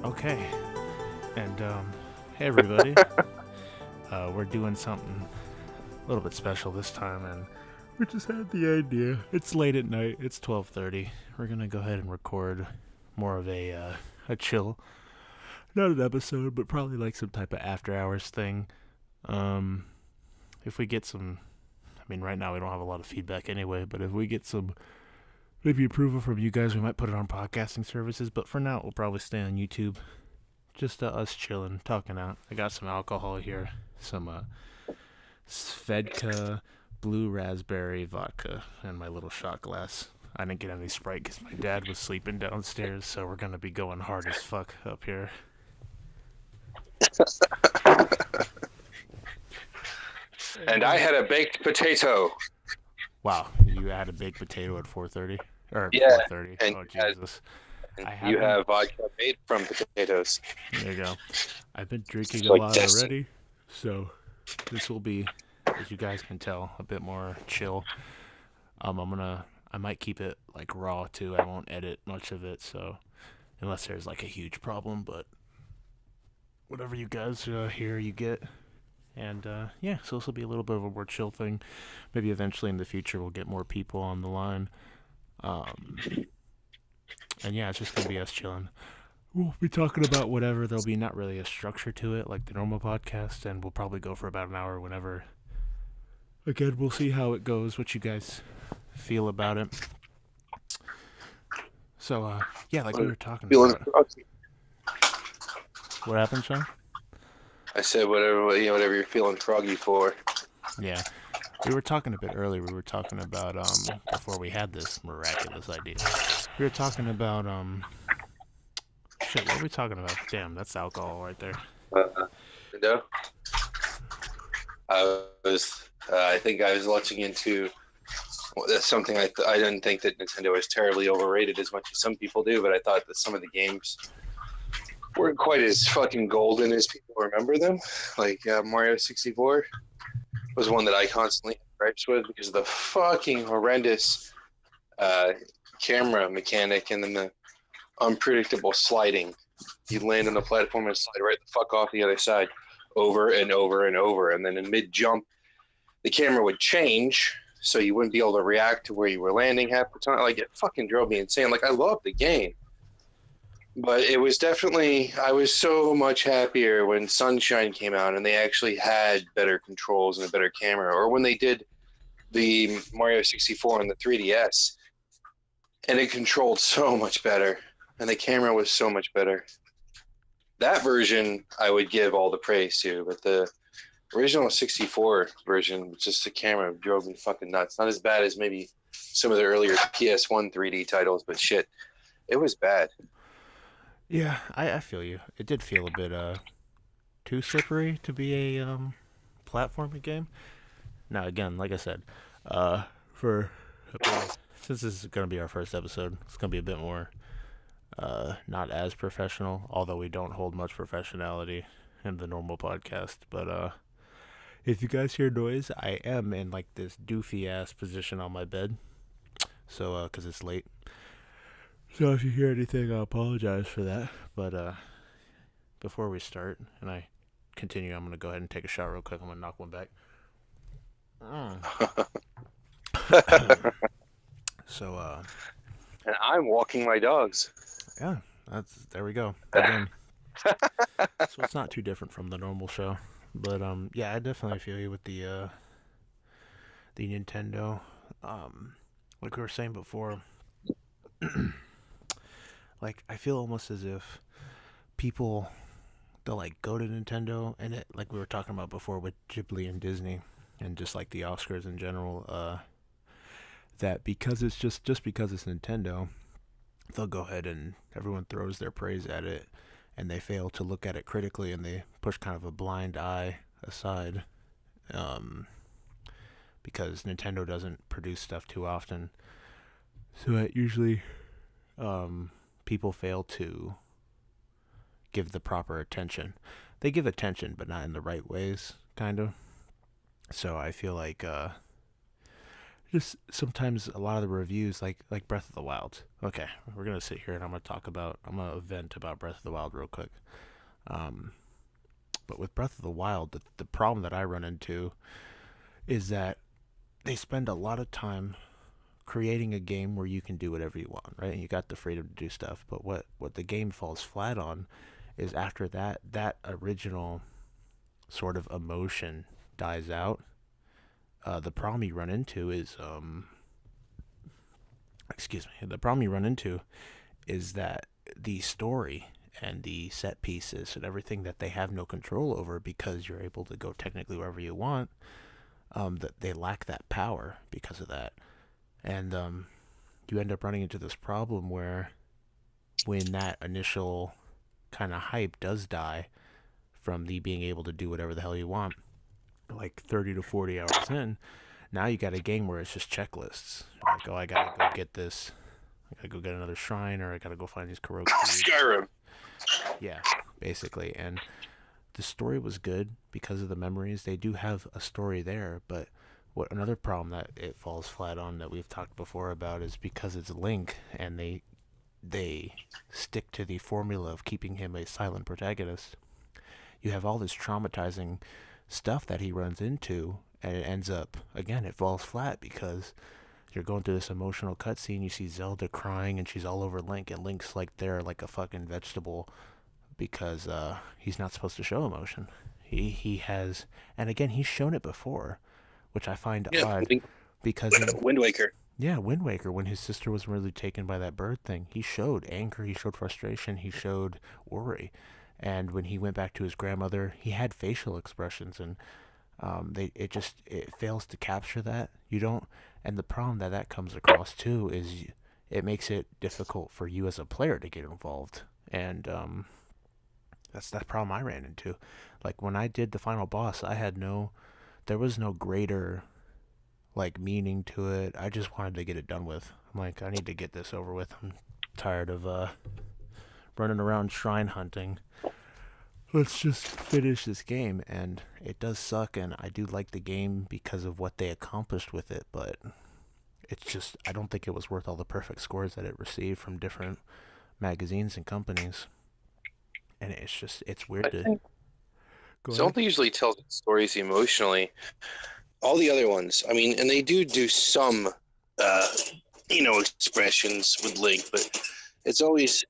Okay, and hey everybody, we're doing something a little bit special this time, and we just had the idea. It's late at night. It's 12:30. We're gonna go ahead and record more of a chill, not an episode, but probably like some type of after hours thing. Um, if we get some, I mean, right now we don't have a lot of feedback anyway, but if we get some maybe approval from you guys, we might put it on podcasting services. But for now, we'll probably stay on YouTube. Just us chilling, talking out. I got some alcohol here, some Svedka blue raspberry vodka, and my little shot glass. I didn't get any Sprite because my dad was sleeping downstairs, so we're gonna be going hard as fuck up here. And I had a baked potato. Wow, you had a baked potato at 4:30 or Yeah, 4:30. and Oh Jesus! I you haven't. have vodka made from potatoes. There you go. I've been drinking It's a like lot destiny. already, so this will be, as you guys can tell, a bit more chill. I might keep it like raw too. I won't edit much of it, so unless there's like a huge problem, but whatever you guys hear, you get. And yeah, so this will be a little bit of a more chill thing. Maybe eventually in the future we'll get more people on the line. Um, and yeah, it's just gonna be us chilling. We'll be talking about whatever. There'll be not really a structure to it like the normal podcast, and we'll probably go for about an hour whenever. Again, we'll see how it goes, what you guys feel about it. So, yeah, like we were talking Feeling about. froggy. What happened, Shawn? I said whatever you're feeling froggy for. Yeah, we were talking a bit earlier. We were talking about before we had this miraculous idea. We were talking about shit. What are we talking about? Damn, that's alcohol right there. No, I think I was launching into that's something I didn't think that Nintendo was terribly overrated as much as some people do, but I thought that some of the games weren't quite as fucking golden as people remember them. Like Mario 64 was one that I constantly had gripes with because of the fucking horrendous uh, camera mechanic and then the unpredictable sliding. You land on the platform and slide right the fuck off the other side over and over and over. And then in mid jump, the camera would change so you wouldn't be able to react to where you were landing half the time. Like, it fucking drove me insane. Like, I loved the game. But it was definitely, I was so much happier when Sunshine came out and they actually had better controls and a better camera. Or when they did the Mario 64 and the 3DS and it controlled so much better and the camera was so much better. That version I would give all the praise to, but the original 64 version, just the camera drove me fucking nuts. Not as bad as maybe some of the earlier PS1 3D titles, but shit, it was bad. Yeah, I feel you. It did feel a bit too slippery to be a platforming game. Now again, like I said, for since this is gonna be our first episode, it's gonna be a bit more not as professional, although we don't hold much professionality in the normal podcast. But if you guys hear noise, I am in like this doofy ass position on my bed. So, because it's late. So if you hear anything, I apologize for that. But before we start, and I continue, I'm gonna go ahead and take a shot real quick. I'm gonna knock one back. So And I'm walking my dogs. yeah, there we go again. So it's not too different from the normal show, but yeah, I definitely feel you with the Nintendo. Like we were saying before, like I feel almost as if people they'll like go to Nintendo and it like we were talking about before with Ghibli and Disney and just like the Oscars in general, that because it's just because it's Nintendo, they'll go ahead and everyone throws their praise at it and they fail to look at it critically and they push kind of a blind eye aside, because Nintendo doesn't produce stuff too often. So that usually people fail to give the proper attention. They give attention, but not in the right ways, kind of. So I feel like just sometimes a lot of the reviews, like Breath of the Wild. Okay, we're gonna sit here and I'm gonna vent about Breath of the Wild real quick. Um, but with Breath of the Wild, the problem that I run into is that they spend a lot of time creating a game where you can do whatever you want, right? And you got the freedom to do stuff. But what the game falls flat on is after that original sort of emotion dies out. The problem you run into is excuse me. The problem you run into is that the story and the set pieces and everything that they have no control over because you're able to go technically wherever you want, that they lack that power because of that. And you end up running into this problem where when that initial kind of hype does die from the being able to do whatever the hell you want, like 30 to 40 hours in, now you got a game where it's just checklists. Like, oh, I gotta go get this. I gotta go get another shrine, or I gotta go find these Koroks seeds. Skyrim. Yeah, basically. And the story was good because of the memories. They do have a story there, but what another problem that it falls flat on that we've talked before about is because it's Link and they stick to the formula of keeping him a silent protagonist. You have all this traumatizing stuff that he runs into, and it ends up again it falls flat because you're going through this emotional cutscene. You see Zelda crying, and she's all over Link, and Link's like there like a fucking vegetable because he's not supposed to show emotion. He has, and again he's shown it before, which I find Yeah, odd because in Wind Waker. yeah, Wind Waker, when his sister was really taken by that bird thing, he showed anger, he showed frustration, he showed worry. And when he went back to his grandmother, he had facial expressions, and it fails to capture that. You don't, and the problem that that comes across too is it makes it difficult for you as a player to get involved, and that's that problem I ran into. Like when I did the final boss, there was no greater like meaning to it. I just wanted to get it done with. I'm like, I need to get this over with. I'm tired of running around shrine hunting. Let's just finish this game, and it does suck, and I do like the game because of what they accomplished with it, but it's just I don't think it was worth all the perfect scores that it received from different magazines and companies. And it's I weird to think go ahead. Zelda usually tells its stories emotionally. All the other ones, I mean, and they do some, uh, expressions with Link, but it's always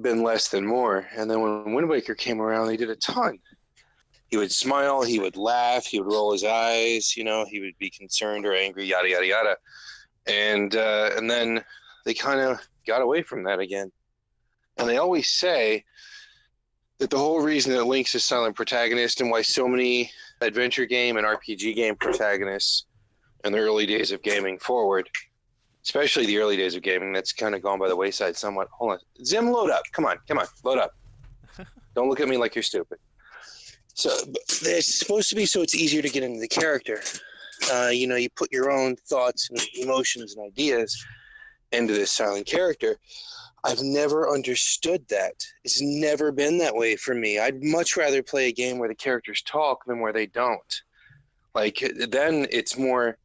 been less than more. And then when Wind Waker came around, they did a ton. He would smile, he would laugh, he would roll his eyes, he would be concerned or angry, yada yada yada. And then they kind of got away from that again. And they always say that the whole reason that Link's a silent protagonist and why so many adventure game and RPG game protagonists in the early days of gaming forward, especially the early days of gaming, that's kind of gone by the wayside somewhat. Hold on. Zim, load up. Come on, load up. Don't look at me like you're stupid. So it's supposed to be so it's easier to get into the character. You put your own thoughts and emotions and ideas into this silent character. I've never understood that. It's never been that way for me. I'd much rather play a game where the characters talk than where they don't. Like, then it's more,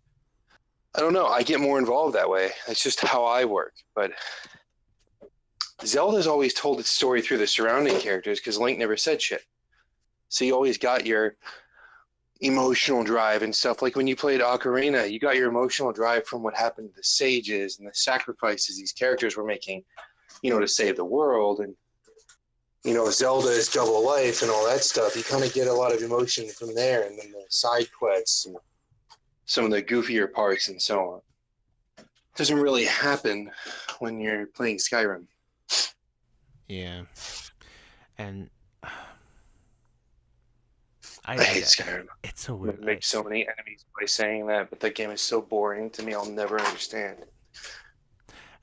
I don't know, I get more involved that way. That's just how I work. But Zelda's always told its story through the surrounding characters because Link never said shit. So you always got your emotional drive and stuff. Like when you played Ocarina, you got your emotional drive from what happened to the sages and the sacrifices these characters were making, to save the world. And, Zelda is double life and all that stuff. You kind of get a lot of emotion from there. And then the side quests and some of the goofier parts and so on. It doesn't really happen when you're playing Skyrim. Yeah, and I hate Skyrim. it's so I'm weird. gonna make so many enemies by saying that, but that game is so boring to me. I'll never understand.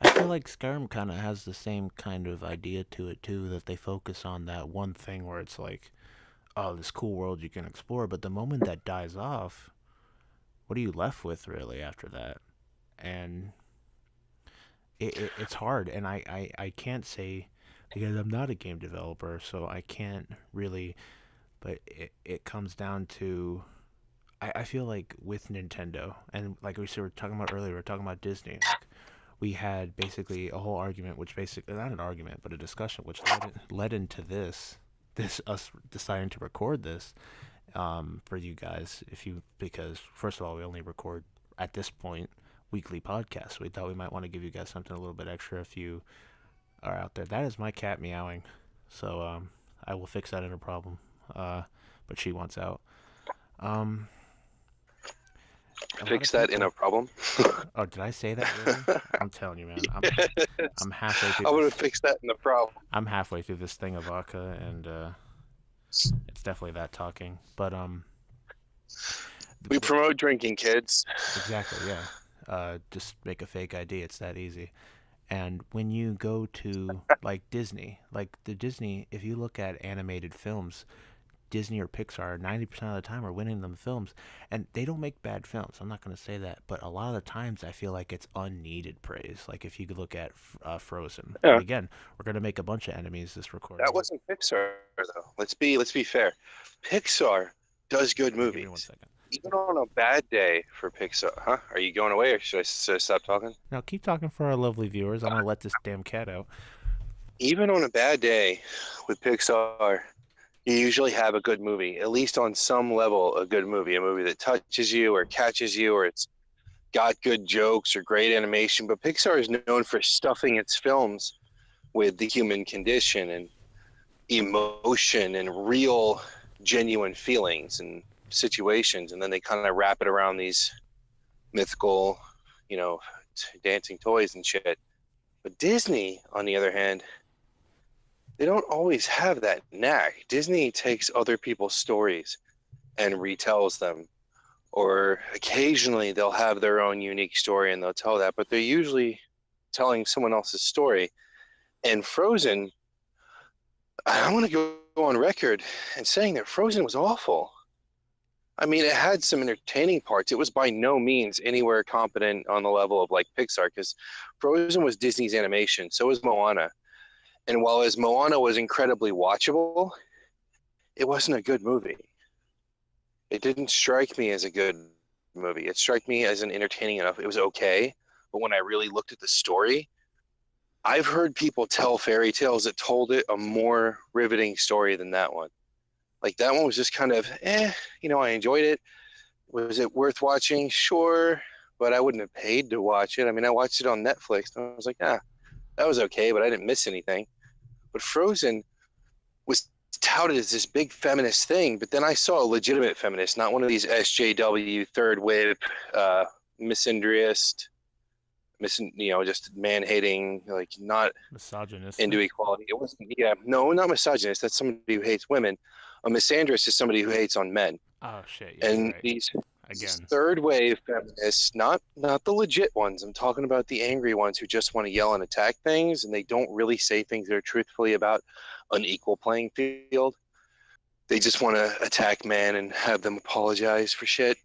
I feel like Skyrim kind of has the same kind of idea to it too, that they focus on that one thing where it's like, oh, this cool world you can explore, but the moment that dies off, what are you left with really after that? And it's hard, and I can't say because I'm not a game developer, so I can't really. But it comes down to I feel like with Nintendo, and like were talking about earlier, we were talking about Disney. Like, we had basically a whole argument, which basically not an argument, but a discussion, which led into this us deciding to record this for you guys. Because first of all, we only record at this point weekly podcasts. We thought we might want to give you guys something a little bit extra if you are out there. That is my cat meowing, so I will fix that in a problem. But she wants out. Um, Fix that in a problem. Oh, did I say that really? I'm telling you, man. I'm halfway through. I'm gonna fix that in a problem. I'm halfway through this thing of vodka, and it's definitely that talking. But we promote drinking, kids. Exactly, yeah. Just make a fake ID. It's that easy. And when you go to like Disney, if you look at animated films, Disney or Pixar 90% of the time are winning them films, and they don't make bad films. I'm not going to say that, but a lot of the times I feel like it's unneeded praise. Like if you could look at Frozen. Yeah. And again, we're going to make a bunch of enemies this recording. That wasn't Pixar though. Let's be fair. Pixar does good movies. Give me 1 second. Even on a bad day for Pixar, huh? Are you going away, or should I stop talking? Now keep talking for our lovely viewers. I'm going to let this damn cat out. Even on a bad day with Pixar, you usually have a good movie, at least on some level, a movie that touches you or catches you, or it's got good jokes or great animation. But Pixar is known for stuffing its films with the human condition and emotion and real, genuine feelings and situations. And then they kind of wrap it around these mythical, dancing toys and shit. But Disney, on the other hand, they don't always have that knack. Disney takes other people's stories and retells them. Or occasionally they'll have their own unique story and they'll tell that, but they're usually telling someone else's story. And Frozen, I want to go on record and saying that Frozen was awful. I mean, it had some entertaining parts. It was by no means anywhere competent on the level of like Pixar, because Frozen was Disney's animation. So was Moana. And while as Moana was incredibly watchable, it wasn't a good movie. It didn't strike me as a good movie. It struck me as an entertaining enough. It was okay. But when I really looked at the story, I've heard people tell fairy tales that told it a more riveting story than that one. Like that one was just kind of, I enjoyed it. Was it worth watching? Sure. But I wouldn't have paid to watch it. I mean, I watched it on Netflix and I was like, that was okay, but I didn't miss anything. But Frozen was touted as this big feminist thing, but then I saw a legitimate feminist, not one of these SJW third wave misandrist, just man-hating, like not misogynist into equality. It wasn't, not misogynist. That's somebody who hates women. A misandrist is somebody who hates on men. Oh shit! Yeah, and right. These Again, third wave feminists, not the legit ones. I'm talking about the angry ones who just want to yell and attack things, and they don't really say things that are truthfully about an equal playing field. They just want to attack men and have them apologize for shit,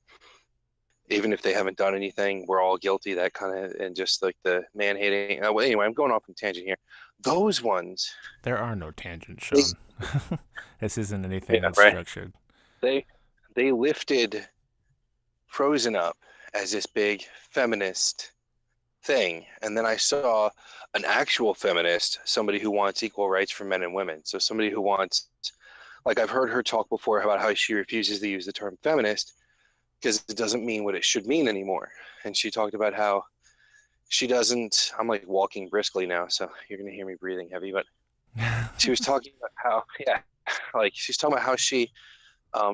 even if they haven't done anything. We're all guilty, that kind of, and just like the man hating. Well, anyway, I'm going off on a tangent here. Those ones. There are no tangents, Shawn. This isn't anything unstructured. Right. They lifted Frozen up as this big feminist thing, and then I saw an actual feminist, somebody who wants equal rights for men and women. So somebody who wants, like I've heard her talk before about how she refuses to use the term feminist because it doesn't mean what it should mean anymore. And she talked about how she doesn't, I'm like walking briskly now, so you're going to hear me breathing heavy, but she was talking about how, she's talking about how she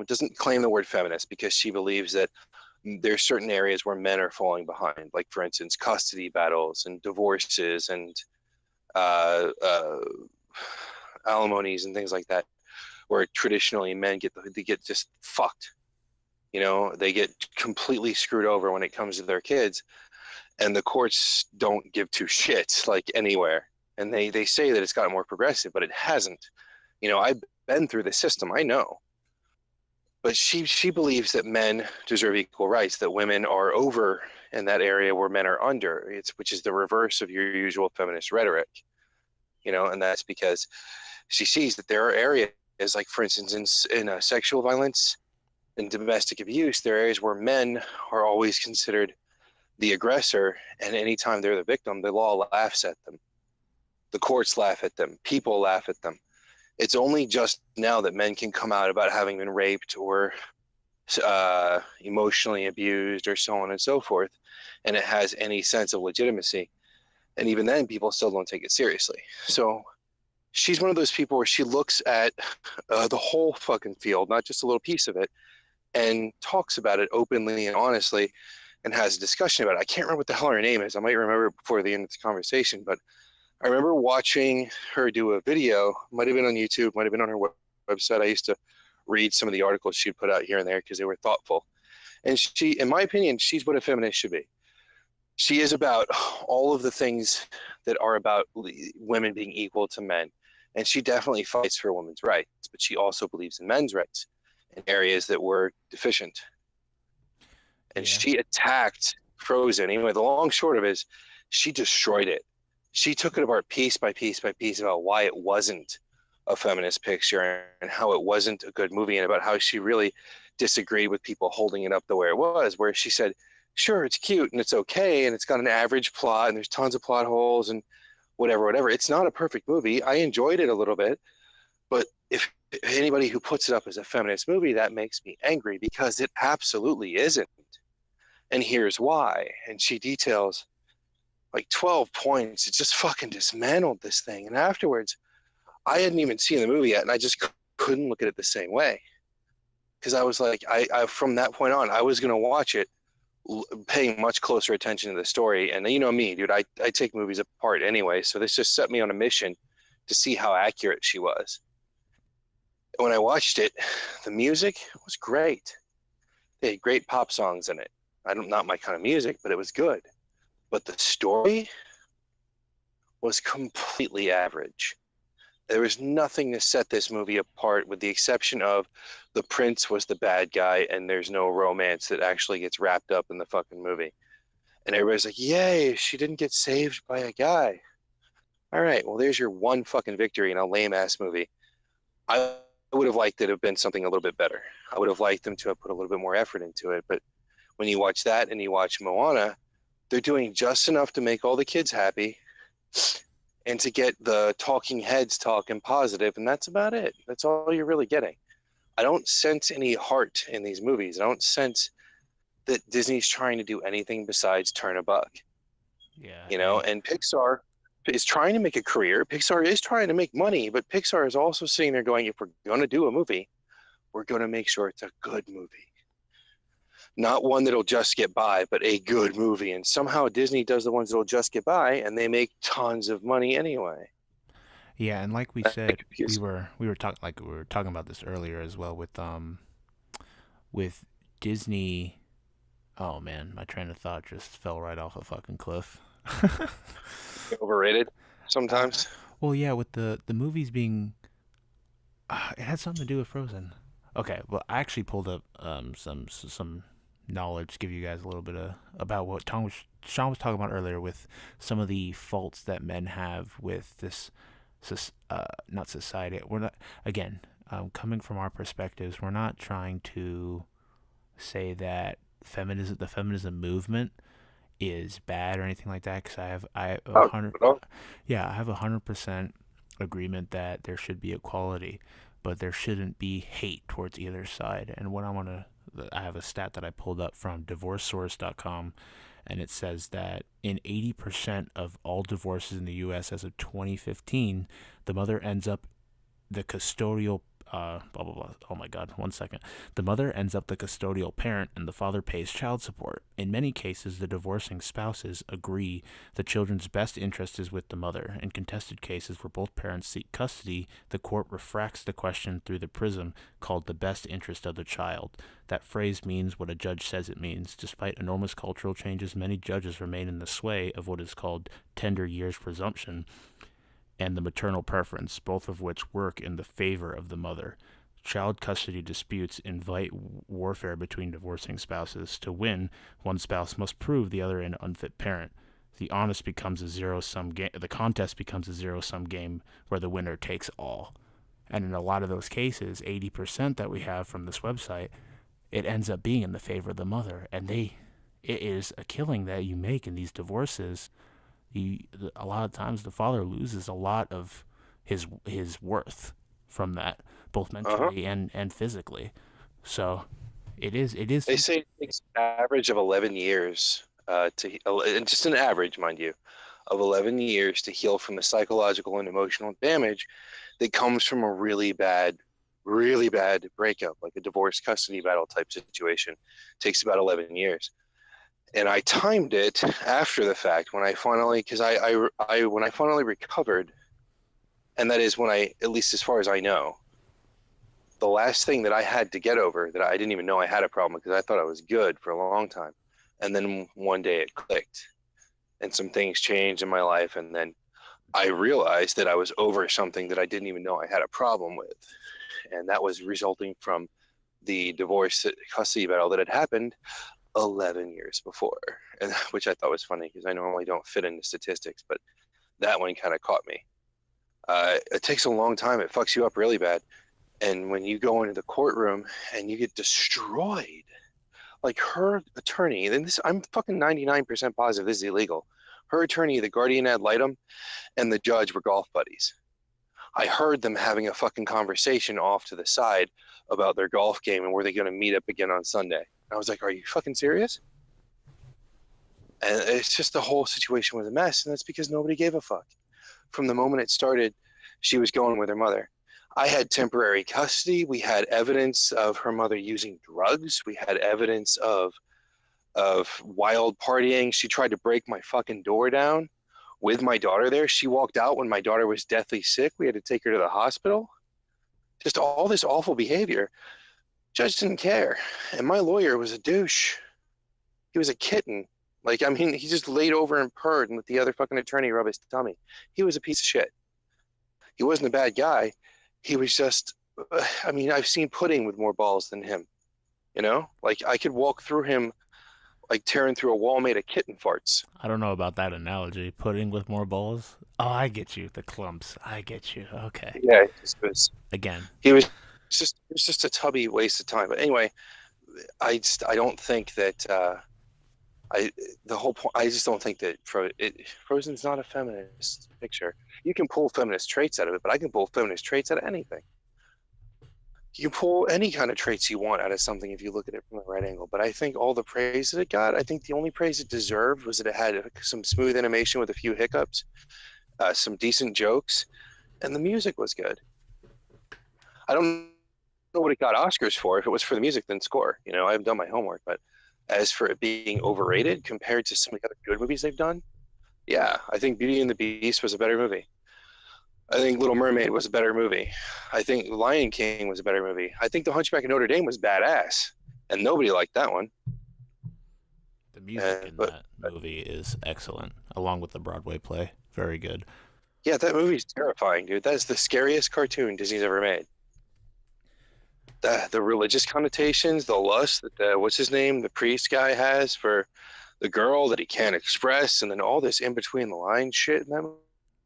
doesn't claim the word feminist because she believes that there's certain areas where men are falling behind, like for instance, custody battles and divorces and alimonies and things like that, where traditionally men get just fucked. They get completely screwed over when it comes to their kids, and the courts don't give two shits like anywhere. And they say that it's gotten more progressive, but it hasn't. I've been through the system. I know. But she believes that men deserve equal rights, that women are over in that area where men are under, which is the reverse of your usual feminist rhetoric, and that's because she sees that there are areas, like for instance in sexual violence, in domestic abuse, there are areas where men are always considered the aggressor, and anytime they're the victim, the law laughs at them. The courts laugh at them. People laugh at them. It's only just now that men can come out about having been raped or emotionally abused or so on and so forth, and it has any sense of legitimacy. And even then, people still don't take it seriously. So she's one of those people where she looks at the whole fucking field, not just a little piece of it, and talks about it openly and honestly and has a discussion about it. I can't remember what the hell her name is. I might remember it before the end of this conversation, but I remember watching her do a video, might have been on YouTube, might have been on her website. I used to read some of the articles she'd put out here and there because they were thoughtful. And she, in my opinion, she's what a feminist should be. She is about all of the things that are about women being equal to men. And she definitely fights for women's rights, but she also believes in men's rights in areas that were deficient. And she attacked Frozen. Anyway, the long short of it is she destroyed it. She took it apart piece by piece by piece about why it wasn't a feminist picture and how it wasn't a good movie, and about how she really disagreed with people holding it up the way it was, where she said, sure, it's cute and it's okay and it's got an average plot and there's tons of plot holes and whatever. It's not a perfect movie. I enjoyed it a little bit, but if anybody who puts it up as a feminist movie, that makes me angry, because it absolutely isn't. And here's why. And she details like 12 points. It just fucking dismantled this thing. And afterwards, I hadn't even seen the movie yet, and I just couldn't look at it the same way. Because I was like, I from that point on, I was going to watch it paying much closer attention to the story. And you know me, dude, I take movies apart anyway. So this just set me on a mission to see how accurate she was. And when I watched it, the music was great. They had great pop songs in it. Not my kind of music, but it was good. But the story was completely average. There was nothing to set this movie apart, with the exception of the prince was the bad guy and there's no romance that actually gets wrapped up in the fucking movie. And everybody's like, yay, she didn't get saved by a guy. All right, well, there's your one fucking victory in a lame-ass movie. I would have liked it to have been something a little bit better. I would have liked them to have put a little bit more effort into it. But when you watch that and you watch Moana, they're doing just enough to make all the kids happy and to get the talking heads talking positive, and that's about it. That's all you're really getting. I don't sense any heart in these movies. I don't sense that Disney's trying to do anything besides turn a buck. Yeah. You know, and Pixar is trying to make a career. Pixar is trying to make money, but Pixar is also sitting there going, if we're going to do a movie, we're going to make sure it's a good movie. Not one that'll just get by, but a good movie. And somehow Disney does the ones that'll just get by, and they make tons of money anyway. Yeah, and like we said, we were talking about this earlier as well with Disney. Oh man, my train of thought just fell right off a fucking cliff. Overrated sometimes. Well, yeah, with the movies being, it had something to do with Frozen. Okay, well, I actually pulled up some knowledge, give you guys a little bit of about what Shawn was talking about earlier, with some of the faults that men have with this, not society. We're not, again, coming from our perspectives, we're not trying to say that the feminism movement is bad or anything like that, because I have 100% agreement that there should be equality, but there shouldn't be hate towards either side. And I have a stat that I pulled up from divorcesource.com, and it says that in 80% of all divorces in the U.S. as of 2015, the mother ends up the custodial blah blah blah. Oh my God, 1 second. The mother ends up the custodial parent, and the father pays child support. In many cases, the divorcing spouses agree the children's best interest is with the mother. In contested cases where both parents seek custody, the court refracts the question through the prism called the best interest of the child. That phrase means what a judge says it means. Despite enormous cultural changes, many judges remain in the sway of what is called tender years presumption and the maternal preference, both of which work in the favor of the mother. Child custody disputes invite warfare between divorcing spouses. To win, one spouse must prove the other an unfit parent. The contest becomes a zero-sum game where the winner takes all. And in a lot of those cases, 80% that we have from this website, it ends up being in the favor of the mother, and it is a killing that you make in these divorces. A lot of times the father loses a lot of his worth from that, both Uh-huh. mentally and physically. So it is They say it takes an average of 11 years and just an average, mind you, of 11 years to heal from the psychological and emotional damage that comes from a really bad breakup, like a divorce custody battle type situation. It takes about 11 years. And I timed it after the fact when I finally, because when I finally recovered, and that is when at least as far as I know, the last thing that I had to get over that I didn't even know I had a problem because I thought I was good for a long time. And then one day it clicked and some things changed in my life. And then I realized that I was over something that I didn't even know I had a problem with. And that was resulting from the divorce custody battle that had happened 11 years before, and which I thought was funny because I normally don't fit into statistics, but that one kind of caught me. It takes a long time. It fucks you up really bad. And when you go into the courtroom and you get destroyed, like her attorney, and this, I'm fucking 99% positive this is illegal. Her attorney, the guardian ad litem, and the judge were golf buddies. I heard them having a fucking conversation off to the side about their golf game and were they going to meet up again on Sunday. I was like, are you fucking serious? And it's just the whole situation was a mess, and that's because nobody gave a fuck. From the moment it started, she was going with her mother. I had temporary custody. We had evidence of her mother using drugs. We had evidence of wild partying. She tried to break my fucking door down with my daughter there. She walked out when my daughter was deathly sick. We had to take her to the hospital. Just all this awful behavior. Judge didn't care. And my lawyer was a douche. He was a kitten. Like, I mean, he just laid over and purred and let the other fucking attorney rub his tummy. He was a piece of shit. He wasn't a bad guy. He was just, I mean, I've seen pudding with more balls than him. You know? Like, I could walk through him like tearing through a wall made of kitten farts. I don't know about that analogy. Pudding with more balls. Oh, I get you. The clumps. I get you. Okay. Yeah, it just was. Again. It was just a tubby waste of time. But anyway, I don't think that the whole point. I just don't think that Frozen's not a feminist picture. You can pull feminist traits out of it, but I can pull feminist traits out of anything. You can pull any kind of traits you want out of something if you look at it from the right angle. But I think all the praise that it got, I think the only praise it deserved was that it had some smooth animation with a few hiccups, some decent jokes, and the music was good. I don't know what it got Oscars for. If it was for the music, then score. You know, I haven't done my homework, but as for it being overrated compared to some of the other good movies they've done, yeah, I think Beauty and the Beast was a better movie. I think Little Mermaid was a better movie. I think Lion King was a better movie. I think The Hunchback of Notre Dame was badass, and nobody liked that one. The music in that movie is excellent, along with the Broadway play. Very good. Yeah, that movie's terrifying, dude. That is the scariest cartoon Disney's ever made. The religious connotations, the lust that what's his name, the priest guy has for the girl that he can't express, and then all this in between the lines shit in that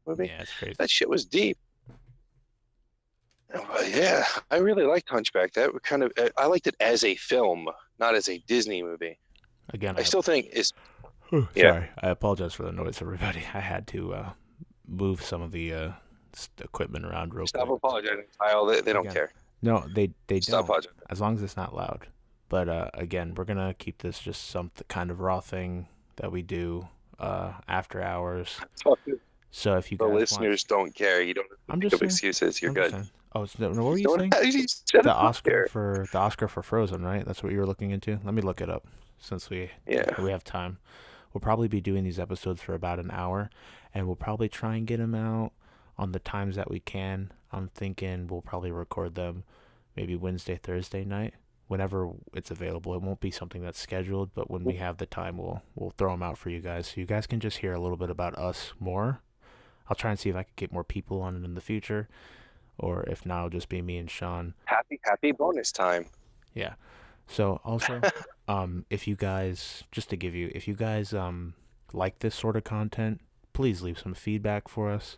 movie. Yeah, it's crazy. That shit was deep. Yeah, I really liked Hunchback. I liked it as a film, not as a Disney movie. Again, I still think it's. Sorry, I apologize for the noise, everybody. I had to move some of the equipment around real quick. Stop apologizing, Kyle. They don't care. No, they Stop don't. apologizing. As long as it's not loud. But again, we're gonna keep this just some kind of raw thing that we do after hours. So if you guys listeners don't care, you don't have to make excuses. You're good. Oh, what were you saying? The Oscar for Frozen, right? That's what you were looking into. Let me look it up since we have time. We'll probably be doing these episodes for about an hour, and we'll probably try and get them out on the times that we can. I'm thinking we'll probably record them maybe Wednesday, Thursday night, whenever it's available. It won't be something that's scheduled, but when we have the time, we'll throw them out for you guys, so you guys can just hear a little bit about us more. I'll try and see if I can get more people on it in the future, or if not, it'll just be me and Shawn. Happy bonus time. Yeah. So also, if you guys like this sort of content, please leave some feedback for us.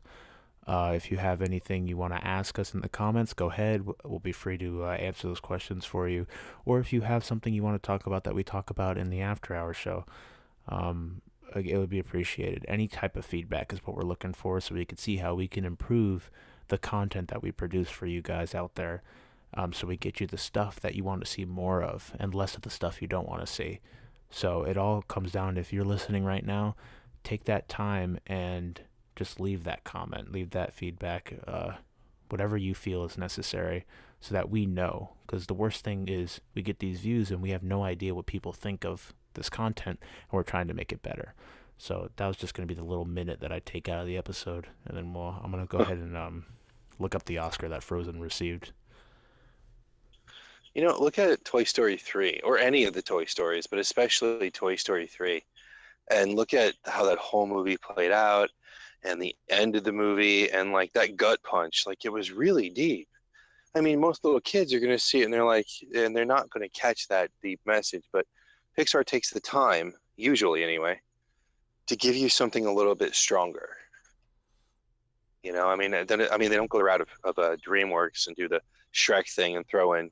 If you have anything you want to ask us in the comments, go ahead. We'll be free to answer those questions for you. Or if you have something you want to talk about that we talk about in the after hour show, it would be appreciated. Any type of feedback is what we're looking for, so we can see how we can improve the content that we produce for you guys out there. So we get you the stuff that you want to see more of and less of the stuff you don't want to see. So it all comes down to, if you're listening right now, take that time and just leave that comment, leave that feedback, whatever you feel is necessary, so that we know. Because the worst thing is we get these views and we have no idea what people think of this content, and we're trying to make it better. So that was just going to be the little minute that I take out of the episode, and then I'm going to go ahead and look up the Oscar that Frozen received. Look at Toy Story 3, or any of the Toy Stories, but especially Toy Story 3, and look at how that whole movie played out, and the end of the movie, and like that gut punch, like it was really deep. I mean, most little kids are going to see it and they're not going to catch that deep message, but Pixar takes the time, usually anyway, to give you something a little bit stronger. They don't go the route of DreamWorks and do the Shrek thing and throw in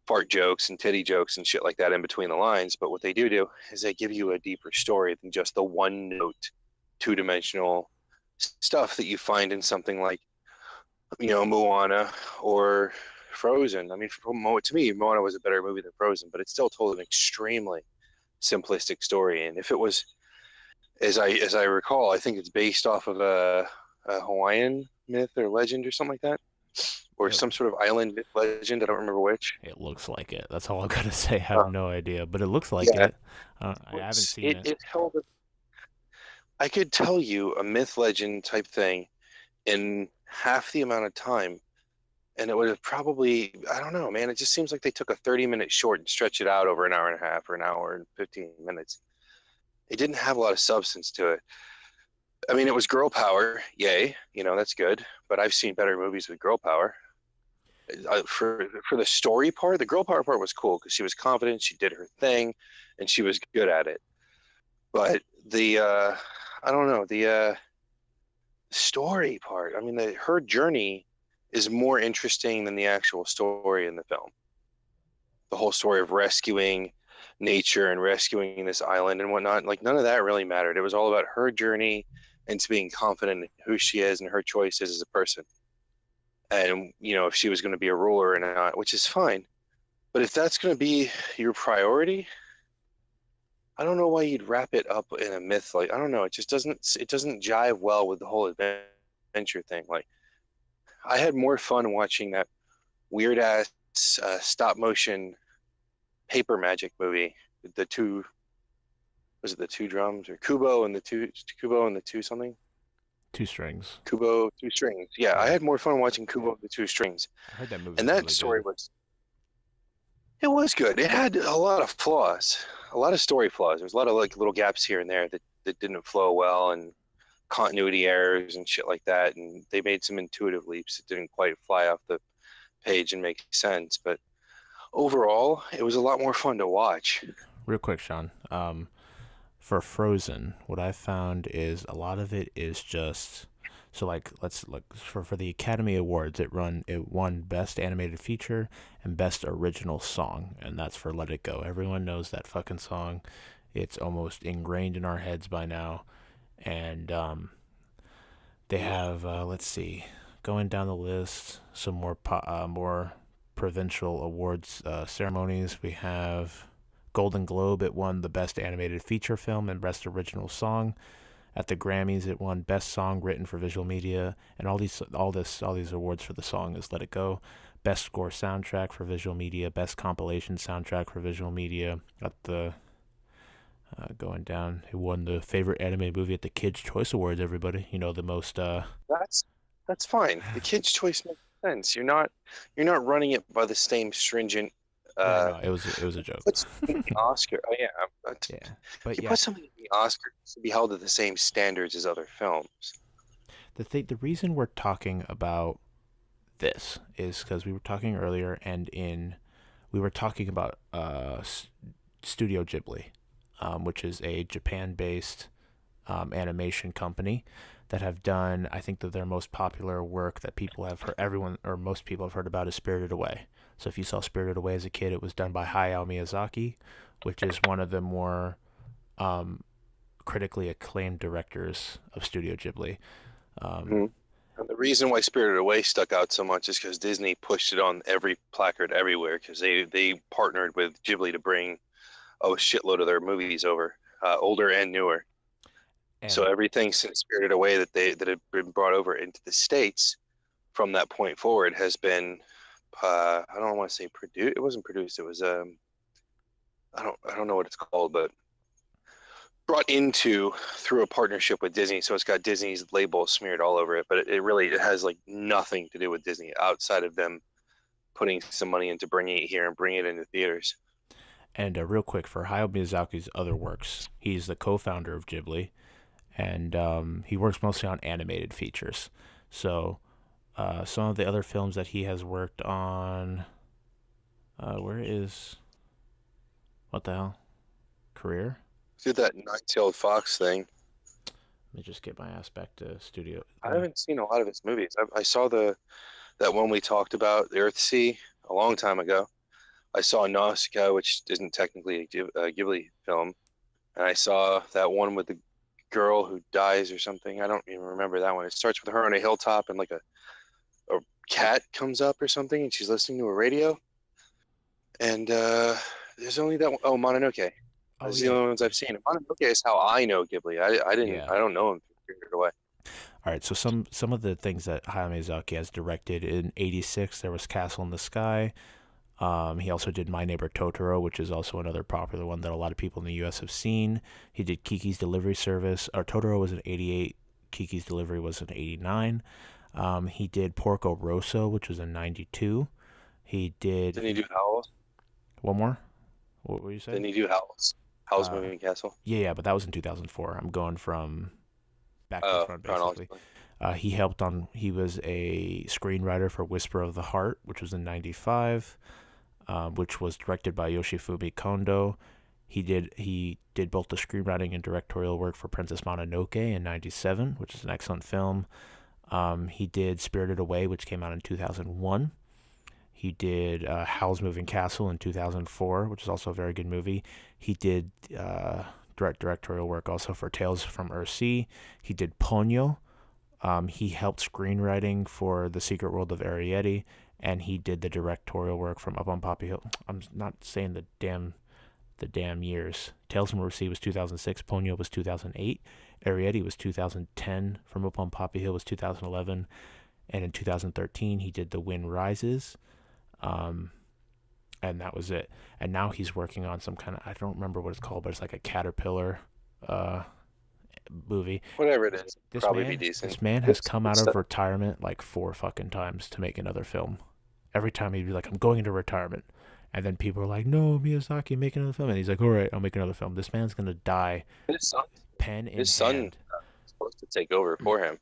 fart jokes and titty jokes and shit like that in between the lines. But what they do is they give you a deeper story than just the one note, two-dimensional stuff that you find in something like, Moana or Frozen. I mean, to me, Moana was a better movie than Frozen, but it still told an extremely simplistic story. And if it was, as I recall, I think it's based off of a Hawaiian myth or legend or something like that, or some sort of island myth legend. I don't remember which. It looks like it. That's all I gotta say. I have no idea, but it looks like it. I haven't seen it. It held. I could tell you a myth legend type thing in half the amount of time, and it would have probably, I don't know, man. It just seems like they took a 30-minute short and stretched it out over an hour and a half or an hour and 15 minutes. It didn't have a lot of substance to it. I mean, it was girl power, yay, that's good. But I've seen better movies with girl power. For the story part, the girl power part was cool because she was confident, she did her thing, and she was good at it. But the story part, I mean, her journey is more interesting than the actual story in the film. The whole story of rescuing nature and rescuing this island and whatnot, like none of that really mattered. It was all about her journey and being confident in who she is and her choices as a person. And, if she was going to be a ruler or not, which is fine. But if that's going to be your priority, I don't know why you'd wrap it up in a myth. Like, I don't know. It just doesn't jive well with the whole adventure thing. Like, I had more fun watching that weird ass stop motion paper magic movie. The two drums, or Kubo and the two something? Two strings. Kubo, two strings. Yeah, I had more fun watching Kubo and the two strings. I heard that movie. And that story was good. It had a lot of flaws, a lot of story flaws. There was a lot of like little gaps here and there that didn't flow well, and continuity errors and shit like that. And they made some intuitive leaps that didn't quite fly off the page and make sense. But overall, it was a lot more fun to watch. Real quick, Shawn. For Frozen, what I found is a lot of it is just, so like, let's look for the Academy Awards. It won Best Animated Feature and Best Original Song, and that's for Let It Go. Everyone knows that fucking song. It's almost ingrained in our heads by now. And they have, let's see, going down the list, some more provincial awards ceremonies. We have Golden Globe. It won the Best Animated Feature Film and Best Original Song. At the Grammys, it won Best Song Written for Visual Media, and all these awards for the song is Let It Go. Best Score Soundtrack for Visual Media, Best Compilation Soundtrack for Visual Media. At the going down, it won the Favorite Anime Movie at the Kids' Choice Awards. Everybody, the most. That's fine. The Kids' Choice makes sense. You're not running it by the same stringent. No, it was a joke. Put something in the Oscar. Oh yeah, yeah. But you put something in the Oscar to be held to the same standards as other films. The reason we're talking about this is because we were talking earlier, we were talking about Studio Ghibli, which is a Japan-based animation company that have done. I think that their most popular work that people have heard, everyone or most people have heard about, is Spirited Away. So if you saw Spirited Away as a kid, it was done by Hayao Miyazaki, which is one of the more um, critically acclaimed directors of Studio Ghibli. Um, Hmm. And the reason why Spirited Away stuck out so much is because Disney pushed it on every placard everywhere because they partnered with Ghibli to bring a shitload of their movies over, older and newer. So and everything since Spirited Away that had been brought over into the States from that point forward has been I don't want to say produced. It wasn't produced. It was I don't know what it's called, but brought into through a partnership with Disney. So it's got Disney's label smeared all over it, but it has like nothing to do with Disney outside of them putting some money into bringing it here and bringing it into theaters. real quick, for Hayao Miyazaki's other works, he's the co-founder of Ghibli, and he works mostly on animated features. So some of the other films that he has worked on, where is what the hell career? Did that nine-tailed fox thing. Let me just get my ass back to studio. I haven't seen a lot of his movies. I saw that one we talked about, the Earthsea, a long time ago. I saw Nausicaa, which isn't technically a Ghibli film, and I saw that one with the girl who dies or something. I don't even remember that one. It starts with her on a hilltop and like a cat comes up or something, and she's listening to a radio. And there's only that one. Oh, Mononoke. Oh Those are the yeah, only ones I've seen. Mononoke is how I know Ghibli. yeah. I don't know him figured away. All right, so some of the things that Hayao Miyazaki has directed: in '86, there was Castle in the Sky. He also did My Neighbor Totoro, which is also another popular one that a lot of people in the U.S. have seen. He did Kiki's Delivery Service. Or Totoro was in '88. Kiki's Delivery was in '89. He did Porco Rosso, which was in '92. He did Didn't he do Howl's? one more. What were you saying? Didn't he do Howl's? Howl's Uh, Moving Castle? yeah, but that was in 2004. I'm going from back to Oh, front, basically. chronologically. He helped on. He was a screenwriter for Whisper of the Heart, which was in '95, which was directed by Yoshifumi Kondo. He did both the screenwriting and directorial work for Princess Mononoke in '97, which is an excellent film. He did Spirited Away, which came out in 2001. He did Howl's Moving Castle in 2004, which is also a very good movie. He did directorial work also for Tales from Earthsea. He did Ponyo. He helped screenwriting for The Secret World of Arrietty, and he did the directorial work from Up on Poppy Hill. I'm not saying the damn years. Tales from Earthsea was 2006. Ponyo was 2008. Arrietty was 2010. From Up on Poppy Hill was 2011, and in 2013 he did The Wind Rises. Um, and that was it. And now he's working on some kind of, I don't remember what it's called, but it's like a caterpillar uh movie. Whatever it is, This probably be man, decent. this man has come out It's of retirement like four fucking times to make another film. Every time he'd be like, "I'm going into retirement," and then people are like, "No, Miyazaki, make another film," and he's like, "All right, I'll make another film." This man's gonna die, his son, pen in his son hand. is supposed to take over for him.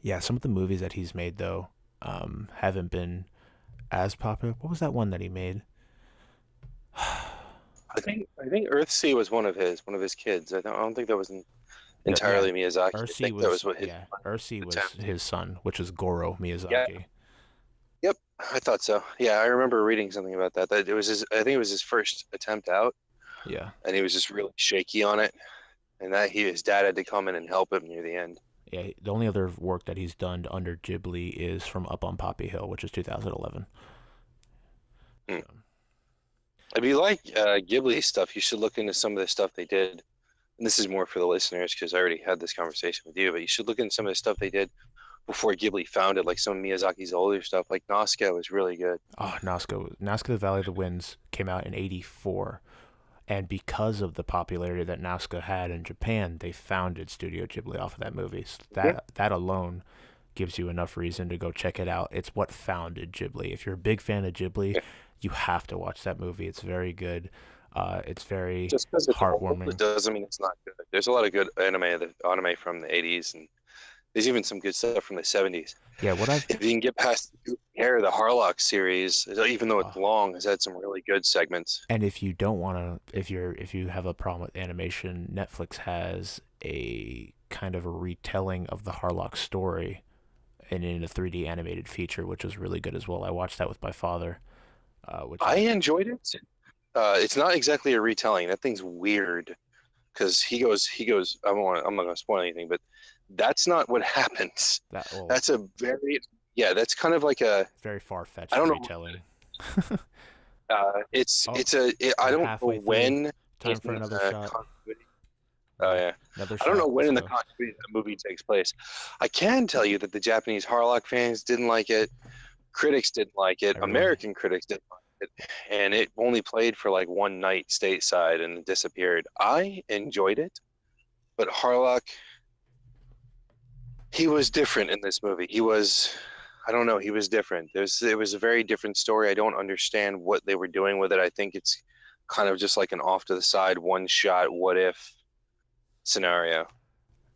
Yeah, some of the movies that he's made though, haven't been as popular. What was that one that he made? I think Earthsea was one of his kids. I don't think that was No, yeah, entirely Miyazaki. I Ursi think that was was what his yeah, Ursi was attempt. his son, which is Goro Yeah. Miyazaki. Yep. I thought so. Yeah, I remember reading something about that. That it was his. I think it was his first attempt out, Yeah, and he was just really shaky on it, and that his dad had to come in and help him near the end. yeah. The only other work that he's done under Ghibli is from Up on Poppy Hill, which is 2011. Hmm. So, If you like Ghibli stuff, you should look into some of the stuff they did. And this is more for the listeners because I already had this conversation with you. But you should look into some of the stuff they did before Ghibli founded, like some of Miyazaki's older stuff. Like Nausicaa was really good. oh, Nazca the Valley of the Winds came out in '84, and because of the popularity that Nazca had in Japan, they founded Studio Ghibli off of that movie. So that alone gives you enough reason to go check it out. It's what founded Ghibli. If you're a big fan of Ghibli, Yeah. you have to watch that movie. It's very good. It's very Just because it's old, heartwarming. it doesn't mean it's not good. There's a lot of good anime from the '80s and There's even some good stuff from the 70s. Yeah, what I've If you can get past the Hair, the Harlock series, even though it's uh, long, has had some really good segments. and if you don't want to, if you have a problem with animation, Netflix has a kind of a retelling of the Harlock story and in a 3D animated feature, which is really good as well. I watched that with my father, which I I enjoyed it. It's not exactly a retelling. That thing's weird because he goes. I'm not going to spoil anything, but that's not what happens. that well, That's a very, yeah. That's kind of like a, very far I fetched don't know. retelling. It's Oh, I we're don't know halfway through. when in Time for another the shot. continuity. Oh Yeah, yeah, another I don't know shot. when Let's in the go. continuity that movie takes place. I can tell you that the Japanese Harlock fans didn't like it. Critics didn't like it. Everyone, American critics didn't like it, and it only played for like one night stateside and disappeared. I enjoyed it, but Harlock, he was different in this movie. He was, I don't know, he was different. It was a very different story. I don't understand what they were doing with it. I think it's kind of just like an off to the side, one shot, what if scenario.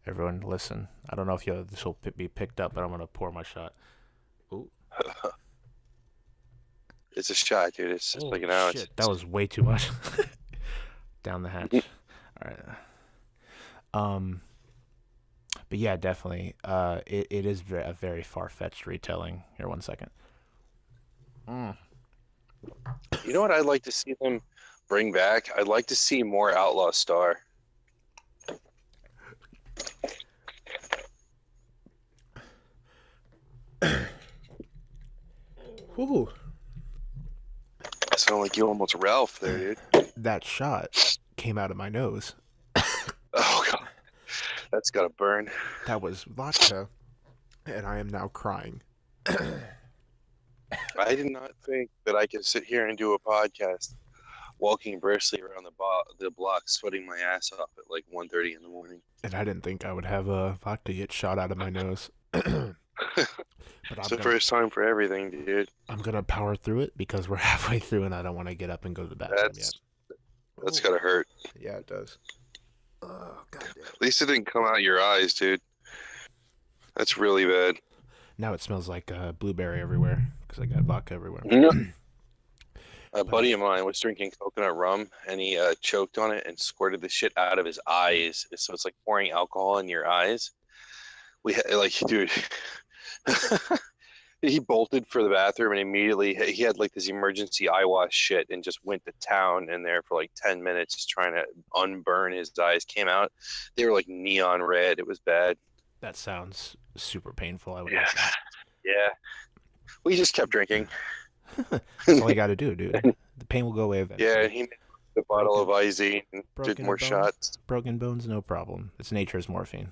everyone, listen. I don't know if this will be picked up, but I'm gonna pour my shot. Ooh. It's a shot, dude. It's just like Holy an ounce. shit, that was way too much. Down the hatch. All right. Um, but yeah, definitely. It is a very far fetched retelling. Here, one second. Mm. You know what I'd like to see them bring back? I'd like to see more Outlaw Star. Ooh, I sound like you almost Ralph there, dude. that shot came out of my nose. Oh god, that's gotta burn. That was vodka, and I am now crying. I did not think that I could sit here and do a podcast walking briskly around the block, sweating my ass off at like 1:30 in the morning. And I didn't think I would have a vodka get shot out of my nose. But It's the first time for everything, dude. I'm gonna power through it because we're halfway through and I don't want to get up and go to the bathroom yet. That's Oh, gotta hurt. yeah, it does. Oh, goddamn. At least it didn't come out your eyes, dude. That's really bad. Now it smells like blueberry everywhere because I got vodka everywhere. A But buddy of mine was drinking coconut rum and he choked on it and squirted the shit out of his eyes. So it's like pouring alcohol in your eyes. Like, dude, he bolted for the bathroom and immediately he had like this emergency eye wash shit and just went to town in there for like 10 minutes just trying to unburn his eyes. Came out, they were like neon red. It was bad. that sounds super painful, I would Yeah, imagine. yeah. We just kept drinking. That's all you got to do, dude. The pain will go away Yeah, eventually. he made the bottle of Izine and did Broken a more bone, shots. broken bones, no problem. It's nature's morphine.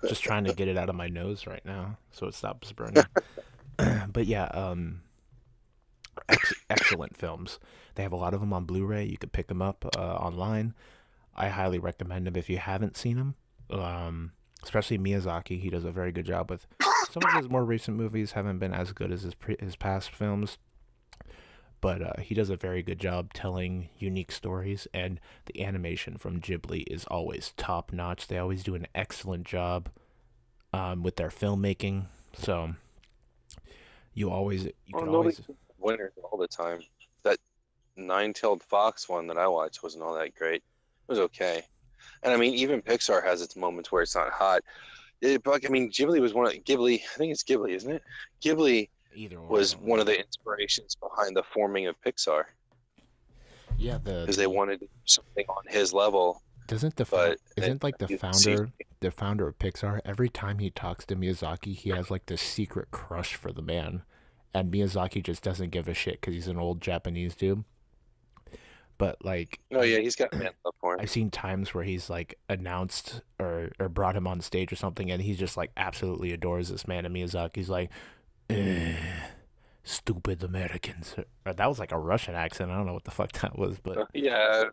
Just trying to get it out of my nose right now so it stops burning. But yeah, excellent films. They have a lot of them on Blu-ray. You could pick them up online. I highly recommend them if you haven't seen them. Especially Miyazaki, he does a very good job with some of his more recent movies. Haven't been as good as his past films, but he does a very good job telling unique stories, and the animation from Ghibli is always top notch. They always do an excellent job with their filmmaking. So you Well, could nobody always winners all the time. That nine-tailed fox one that I watched wasn't all that great. It was okay. And I mean, even Pixar has its moments where it's not hot. But I mean, Ghibli was one of Ghibli. I think it's Ghibli, isn't it? Ghibli either or. I was don't one know. of the inspirations behind the forming of Pixar Yeah, because they wanted to do something on his level. doesn't But isn't like you see, the founder of Pixar, every time he talks to Miyazaki, he has like this secret crush for the man, and Miyazaki just doesn't give a shit because he's an old Japanese dude. But like no, yeah, he's got man love for him. I've seen times where he's like announced or brought him on stage or something, and he just like absolutely adores this man. And Miyazaki's like, "Eh, stupid Americans." Or that was like a Russian accent. I don't know what the fuck that was, but Yeah,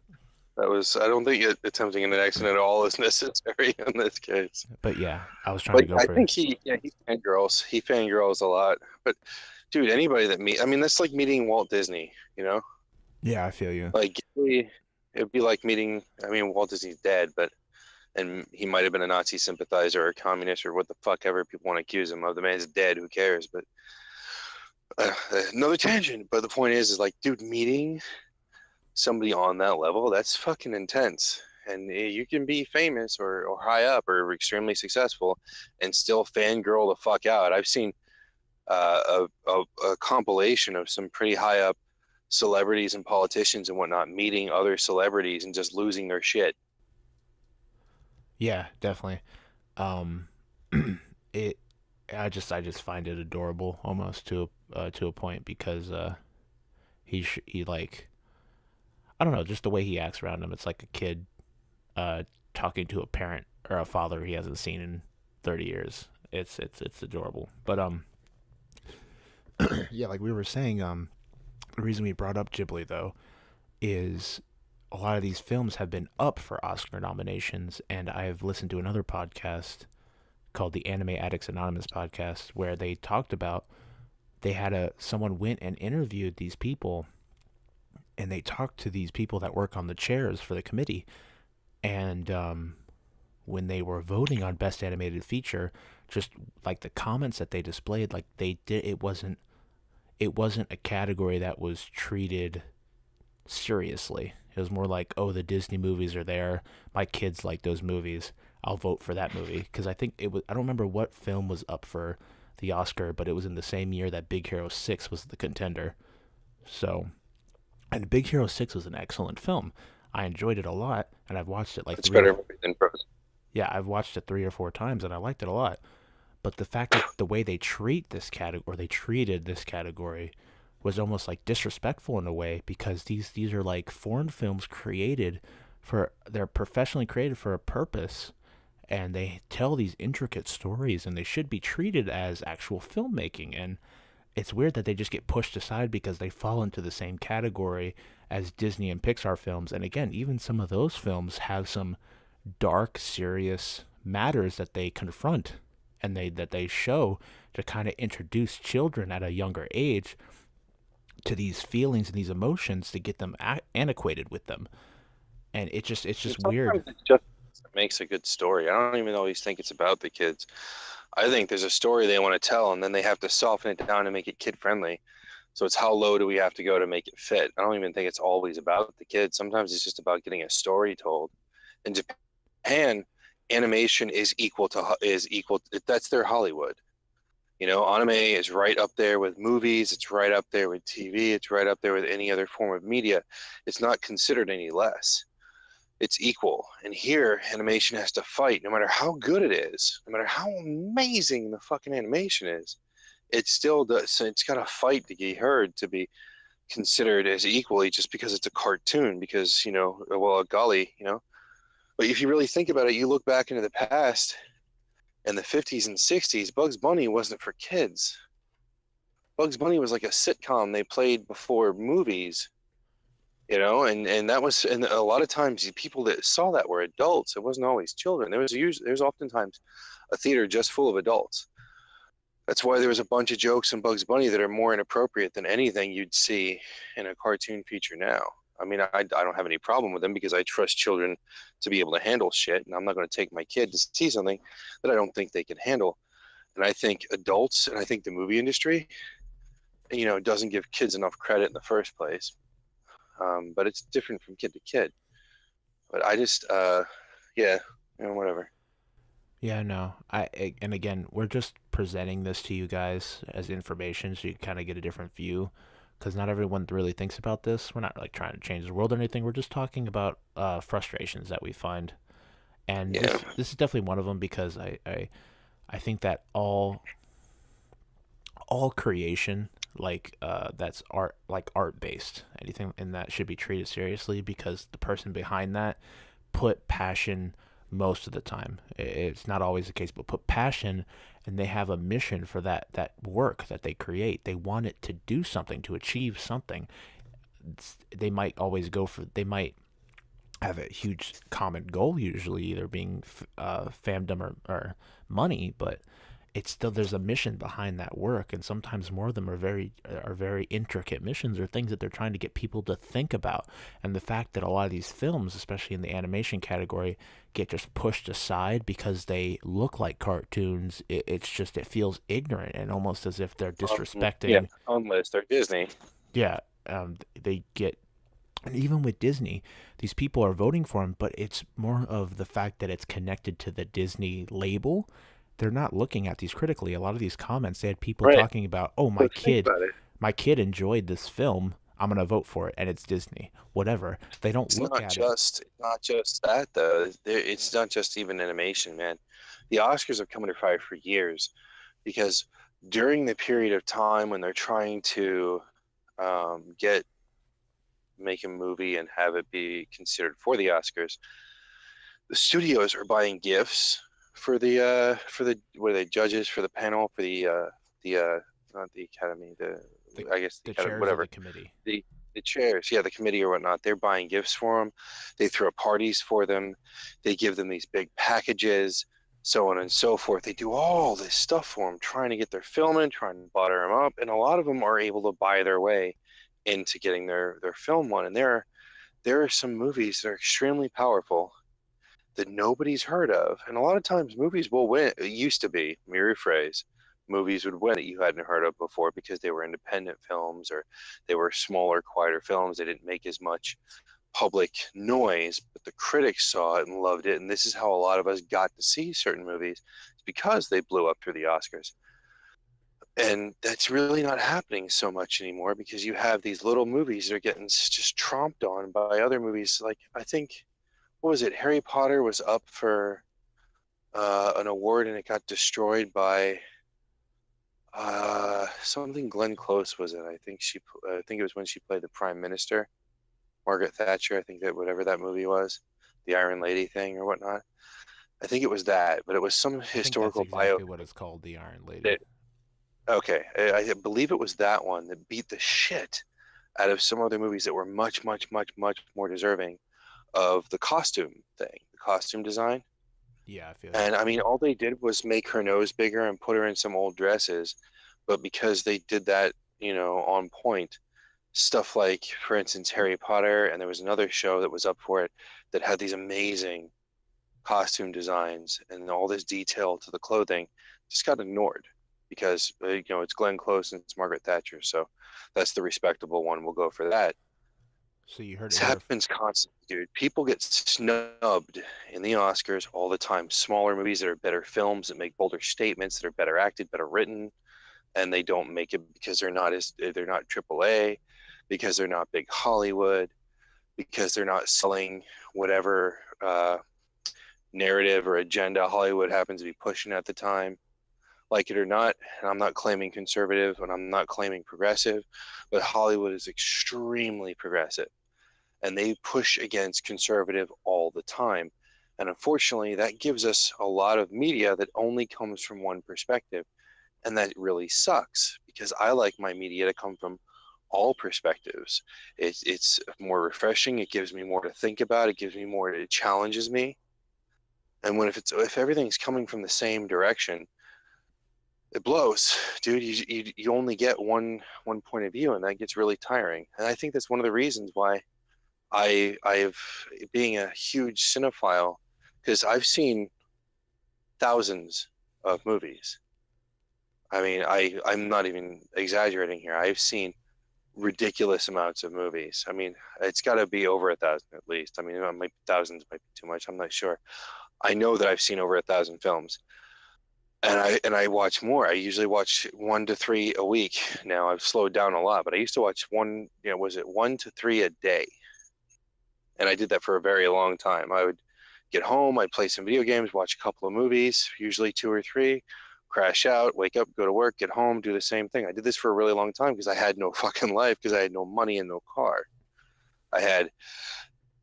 that was. I don't think attempting an accent at all is necessary in this case. yeah, I was trying to But go I for. think he fangirls. He fangirls a lot. But dude, anybody that I mean, that's like meeting Walt Disney. You know, Yeah, I feel you. like it'd be like meeting. I mean, Walt Disney's dead, but and he might have been a Nazi sympathizer or a communist or what the fuck ever people want to accuse him of. The man's dead. Who cares? But another tangent. But the point is like, dude, meeting somebody on that level, that's fucking intense. And you can be famous or high up or extremely successful and still fangirl the fuck out. I've seen a compilation of some pretty high up celebrities and politicians and whatnot meeting other celebrities and just losing their shit. Yeah, definitely. Um, it I just find it adorable almost to a point because he like I don't know, just the way he acts around him. It's like a kid uh talking to a parent or a father he hasn't seen in 30 years. It's adorable. But yeah, like we were saying, the reason we brought up Ghibli though is a lot of these films have been up for Oscar nominations, and I've listened to another podcast called the Anime Addicts Anonymous podcast where they talked about they had a someone went and interviewed these people, and they talked to these people that work on the chairs for the committee, and when they were voting on best animated feature, just like the comments that they displayed, like they did, it wasn't a category that was treated seriously. It was more like, oh, the Disney movies are there. My kids like those movies. I'll vote for that movie because I think it was. I don't remember what film was up for the Oscar, but it was in the same year that Big Hero 6 was the contender. So, and Big Hero 6 was an excellent film. I enjoyed it a lot, and I've watched it like It's three or better movie than Frozen. yeah, I've watched it 3 or 4 times, and I liked it a lot. But the fact that the way they treat this category, or they treated this category, was almost like disrespectful in a way because these are like foreign films created for they're professionally created for a purpose, and they tell these intricate stories, and they should be treated as actual filmmaking. And it's weird that they just get pushed aside because they fall into the same category as Disney and Pixar films. And again, even some of those films have some dark, serious matters that they confront and they show to kind of introduce children at a younger age to these feelings and these emotions to get them antiquated with them. And it's just weird. Sometimes it's just it makes a good story. I don't even always think it's about the kids. I think there's a story they want to tell, and then they have to soften it down and make it kid friendly. So it's how low do we have to go to make it fit? I don't even think it's always about the kids. Sometimes it's just about getting a story told. In Japan, animation is equal. That's their Hollywood. You know, anime is right up there with movies. It's right up there with TV. It's right up there with any other form of media. It's not considered any less. It's equal. And here, animation has to fight no matter how good it is, no matter how amazing the fucking animation is. It still does. So it's got to fight to get heard, to be considered as equally just because it's a cartoon, because, well, golly, But if you really think about it, you look back into the past in the 50s and 60s, Bugs Bunny wasn't for kids. Bugs Bunny was like a sitcom they played before movies, and that was, and a lot of times the people that saw that were adults. It wasn't always children. There was oftentimes a theater just full of adults. That's why there was a bunch of jokes in Bugs Bunny that are more inappropriate than anything you'd see in a cartoon feature now. I mean, I don't have any problem with them because I trust children to be able to handle shit, and I'm not going to take my kid to see something that I don't think they can handle. And I think adults, and I think the movie industry, doesn't give kids enough credit in the first place. But it's different from kid to kid. But I just, yeah, whatever. Yeah, no. And again, we're just presenting this to you guys as information so you kind of get a different view because not everyone really thinks about this. We're not like trying to change the world or anything. We're just talking about frustrations that we find. And Yeah. this is definitely one of them because I think that all creation that's art based, anything in that should be treated seriously because the person behind that put passion most of the time. It's not always the case, but put passion, and they have a mission for that work that they create. They want it to do something, to achieve something. They might always they might have a huge common goal, usually either being fandom or money, but it's still, there's a mission behind that work, and sometimes more of them are very intricate missions or things that they're trying to get people to think about. And the fact that a lot of these films, especially in the animation category, get just pushed aside because they look like cartoons, it's just, it feels ignorant and almost as if they're Yeah, disrespecting. unless they're Disney. Yeah, they get, and even with Disney, these people are voting for him, but it's more of the fact that it's connected to the Disney label. They're not looking at these critically. A lot of these comments, they had people Right. talking about, "Oh, But think about it. my kid enjoyed this film. I'm gonna vote for it, and it's Disney." Whatever. They don't look at it. It's not just that though. It's not just even animation, man. The Oscars have come under fire for years because during the period of time when they're trying to get make a movie and have it be considered for the Oscars, the studios are buying gifts for the what are they, judges for the panel for the not the Academy, the The I guess the the Academy, chairs of the whatever, committee. the the chairs, yeah, the committee or whatnot. They're buying gifts for them. They throw parties for them. They give them these big packages, so on and so forth. They do all this stuff for them, trying to get their film in, trying to butter them up, and a lot of them are able to buy their way into getting their film one. And there are some movies that are extremely powerful that nobody's heard of. And a lot of times movies will win. It used to be, let me rephrase, movies would win that you hadn't heard of before because they were independent films or they were smaller, quieter films. They didn't make as much public noise, but the critics saw it and loved it. And this is how a lot of us got to see certain movies. It's because they blew up through the Oscars. And that's really not happening so much anymore because you have these little movies that are getting just tromped on by other movies. Like, I think, what was it? Harry Potter was up for an award and it got destroyed by something. Glenn Close was it? I think it was when she played the Prime Minister, Margaret Thatcher. I think that whatever that movie was, the Iron Lady thing or whatnot. I think it was that, but it was some I think that's historical bio exactly what it's called, the Iron Lady. that. Okay, I believe it was that one that beat the shit out of some other movies that were much, much, much, much more deserving of the costume thing, the costume design. Yeah, I feel you. And I mean, all they did was make her nose bigger and put her in some old dresses. But because they did that, on point, stuff like, for instance, Harry Potter, and there was another show that was up for it that had these amazing costume designs and all this detail to the clothing, just got ignored because, it's Glenn Close and it's Margaret Thatcher. So that's the respectable one. We'll go for that. So you heard This it here. happens constantly, dude. People get snubbed in the Oscars all the time. Smaller movies that are better films that make bolder statements that are better acted, better written, and they don't make it because they're not AAA, because they're not big Hollywood, because they're not selling whatever narrative or agenda Hollywood happens to be pushing at the time. Like it or not, and I'm not claiming conservative and I'm not claiming progressive, but Hollywood is extremely progressive and they push against conservative all the time. And unfortunately, that gives us a lot of media that only comes from one perspective. And that really sucks because I like my media to come from all perspectives. It's more refreshing. It gives me more to think about. It gives me more, it challenges me. And if everything's coming from the same direction, it blows, dude. You only get one point of view, and that gets really tiring. And I think that's one of the reasons why I've being a huge cinephile, because I've seen thousands of movies. I mean, I'm not even exaggerating here. I've seen ridiculous amounts of movies. I mean, it's got to be over 1,000 at least. I mean, thousands might be too much. I'm not sure. I know that I've seen over 1,000 films, and I watch more. I usually watch 1 to 3 a week. Now I've slowed down a lot, but I used to watch was it 1 to 3 a day? And I did that for a very long time. I would get home, I'd play some video games, watch a couple of movies, usually 2 or 3, crash out, wake up, go to work, get home, do the same thing. I did this for a really long time because I had no fucking life because I had no money and no car. I had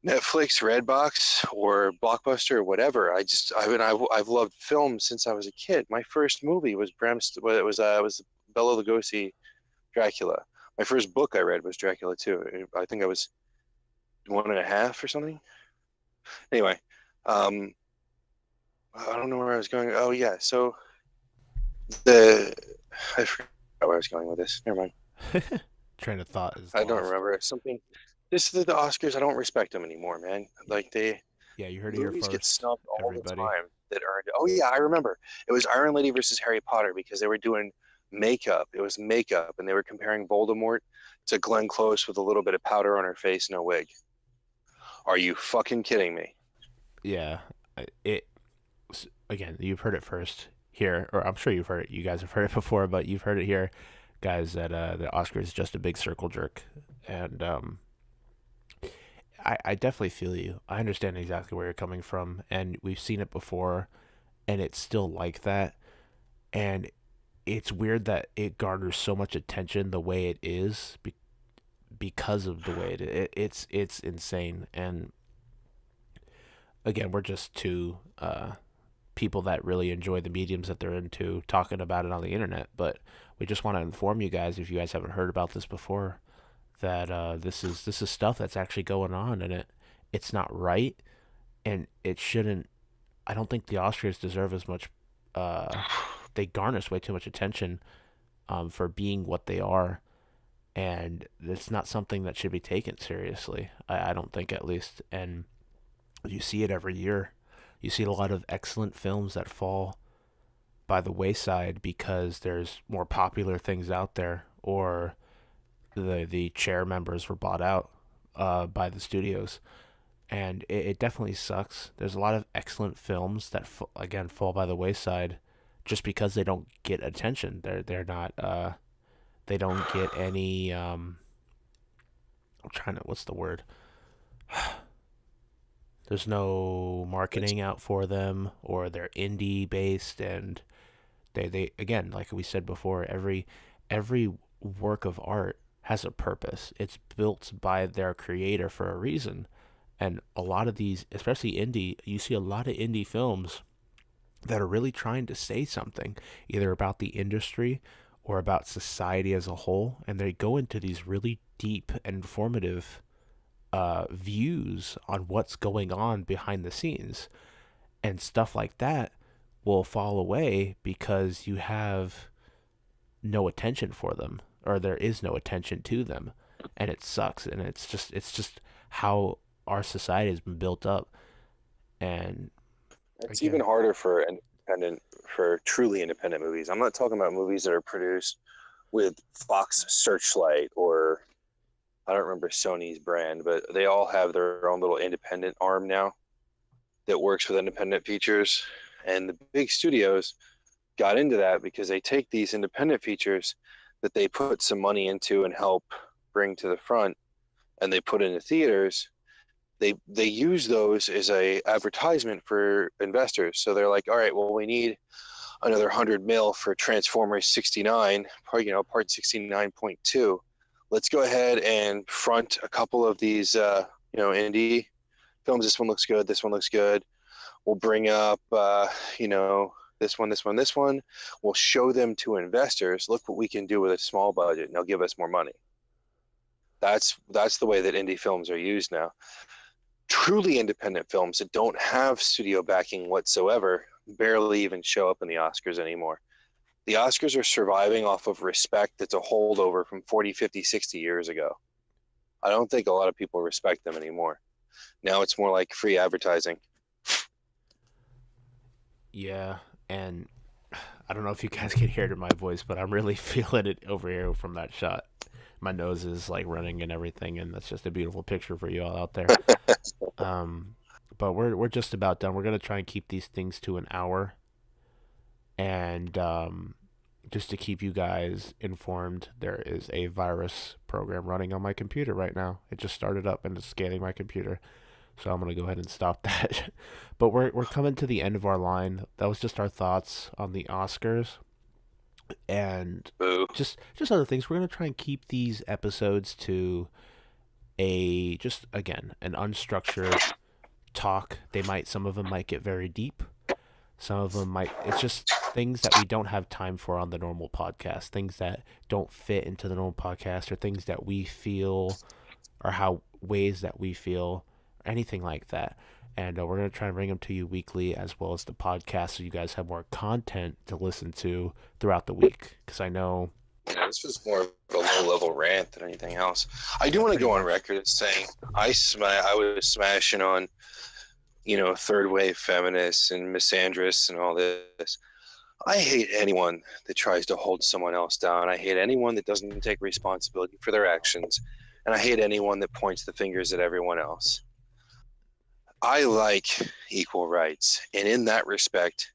Netflix, Redbox, or Blockbuster, or whatever. I've loved film since I was a kid. My first movie was was Bela Lugosi, Dracula. My first book I read was Dracula too. I think I was 1.5 or something. Anyway, I don't know where I was going. Oh yeah, so The I forgot where I was going with this. Never mind. Train of thought is I don't lost. remember something. This is the Oscars. I don't respect them anymore, man. Like they Yeah, you heard it here movies get first, snubbed all the everybody. time that earned. Oh yeah, I remember. It was Iron Lady versus Harry Potter because they were doing makeup. It was makeup, and they were comparing Voldemort to Glenn Close with a little bit of powder on her face, no wig. Are you fucking kidding me? Yeah, it again. You've heard it first here, or I'm sure you've heard it. You guys have heard it before, but you've heard it here, guys. That the Oscar is just a big circle jerk, and I definitely feel you. I understand exactly where you're coming from, and we've seen it before, and it's still like that. And it's weird that it garners so much attention the way it is because of the way it's insane. And again, we're just two people that really enjoy the mediums that they're into talking about it on the internet. But we just want to inform you guys, if you guys haven't heard about this before, that this is stuff that's actually going on, and it's not right, and it shouldn't. I don't think the Oscars deserve as much. They garnish way too much attention for being what they are, and it's not something that should be taken seriously. I don't think, at least. And you see it every year. You see a lot of excellent films that fall by the wayside because there's more popular things out there, or the chair members were bought out by the studios, and it definitely sucks. There's a lot of excellent films that again fall by the wayside just because they don't get attention. They're not they don't get any I'm trying to, what's the word? There's no It's marketing out for them, or they're indie based, and they again, like we said before, every work of art has a purpose. It's built by their creator for a reason. And a lot of these, especially indie, you see a lot of indie films that are really trying to say something, either about the industry or about society as a whole, and they go into these really deep and informative views on what's going on behind the scenes, and stuff like that will fall away because you have no attention for them, or there is no attention to them, and it sucks. And it's just how our society has been built up. And it's even again, harder for truly independent movies. I'm not talking about movies that are produced with Fox Searchlight or I don't remember Sony's brand, but they all have their own little independent arm now that works with independent features. And the big studios got into that because they take these independent features that they put some money into and help bring to the front, and they put into theaters. They use those as a advertisement for investors. So they're like, all right, well, we need another 100 mil for Transformers 69, part 69.2. Let's go ahead and front a couple of these, indie films. This one looks good. This one looks good. We'll bring up, this one, this one, this one. We'll show them to investors. Look what we can do with a small budget, and they'll give us more money. That's the way that indie films are used now. Truly independent films that don't have studio backing whatsoever barely even show up in the Oscars anymore. The Oscars are surviving off of respect that's a holdover from 40, 50, 60 years ago. I don't think a lot of people respect them anymore. Now it's more like free advertising. yeah, and I don't know if you guys can hear it in my voice, but I'm really feeling it over here from that shot. My nose is like running and everything, and that's just a beautiful picture for you all out there. Um, but we're just about done. We're gonna try and keep these things to an hour, and just to keep you guys informed, there is a virus program running on my computer right now. It just started up and it's scanning my computer, so I'm gonna go ahead and stop that. But we're coming to the end of our line. That was just our thoughts on the Oscars, and Boo. just other things. We're gonna try and keep these episodes to a just again an unstructured talk. Some of them might get very deep. Some of them might. It's just things that we don't have time for on the normal podcast. Things that don't fit into the normal podcast, or things that we feel, or how ways that we feel, or anything like that. and we're going to try and bring them to you weekly as well as the podcast so you guys have more content to listen to throughout the week. Because I know... Yeah, this was more of a low-level rant than anything else. I do want to go on record as saying I was smashing on, third-wave feminists and misandrists and all this. I hate anyone that tries to hold someone else down. I hate anyone that doesn't take responsibility for their actions. And I hate anyone that points the fingers at everyone else. I like equal rights. And in that respect,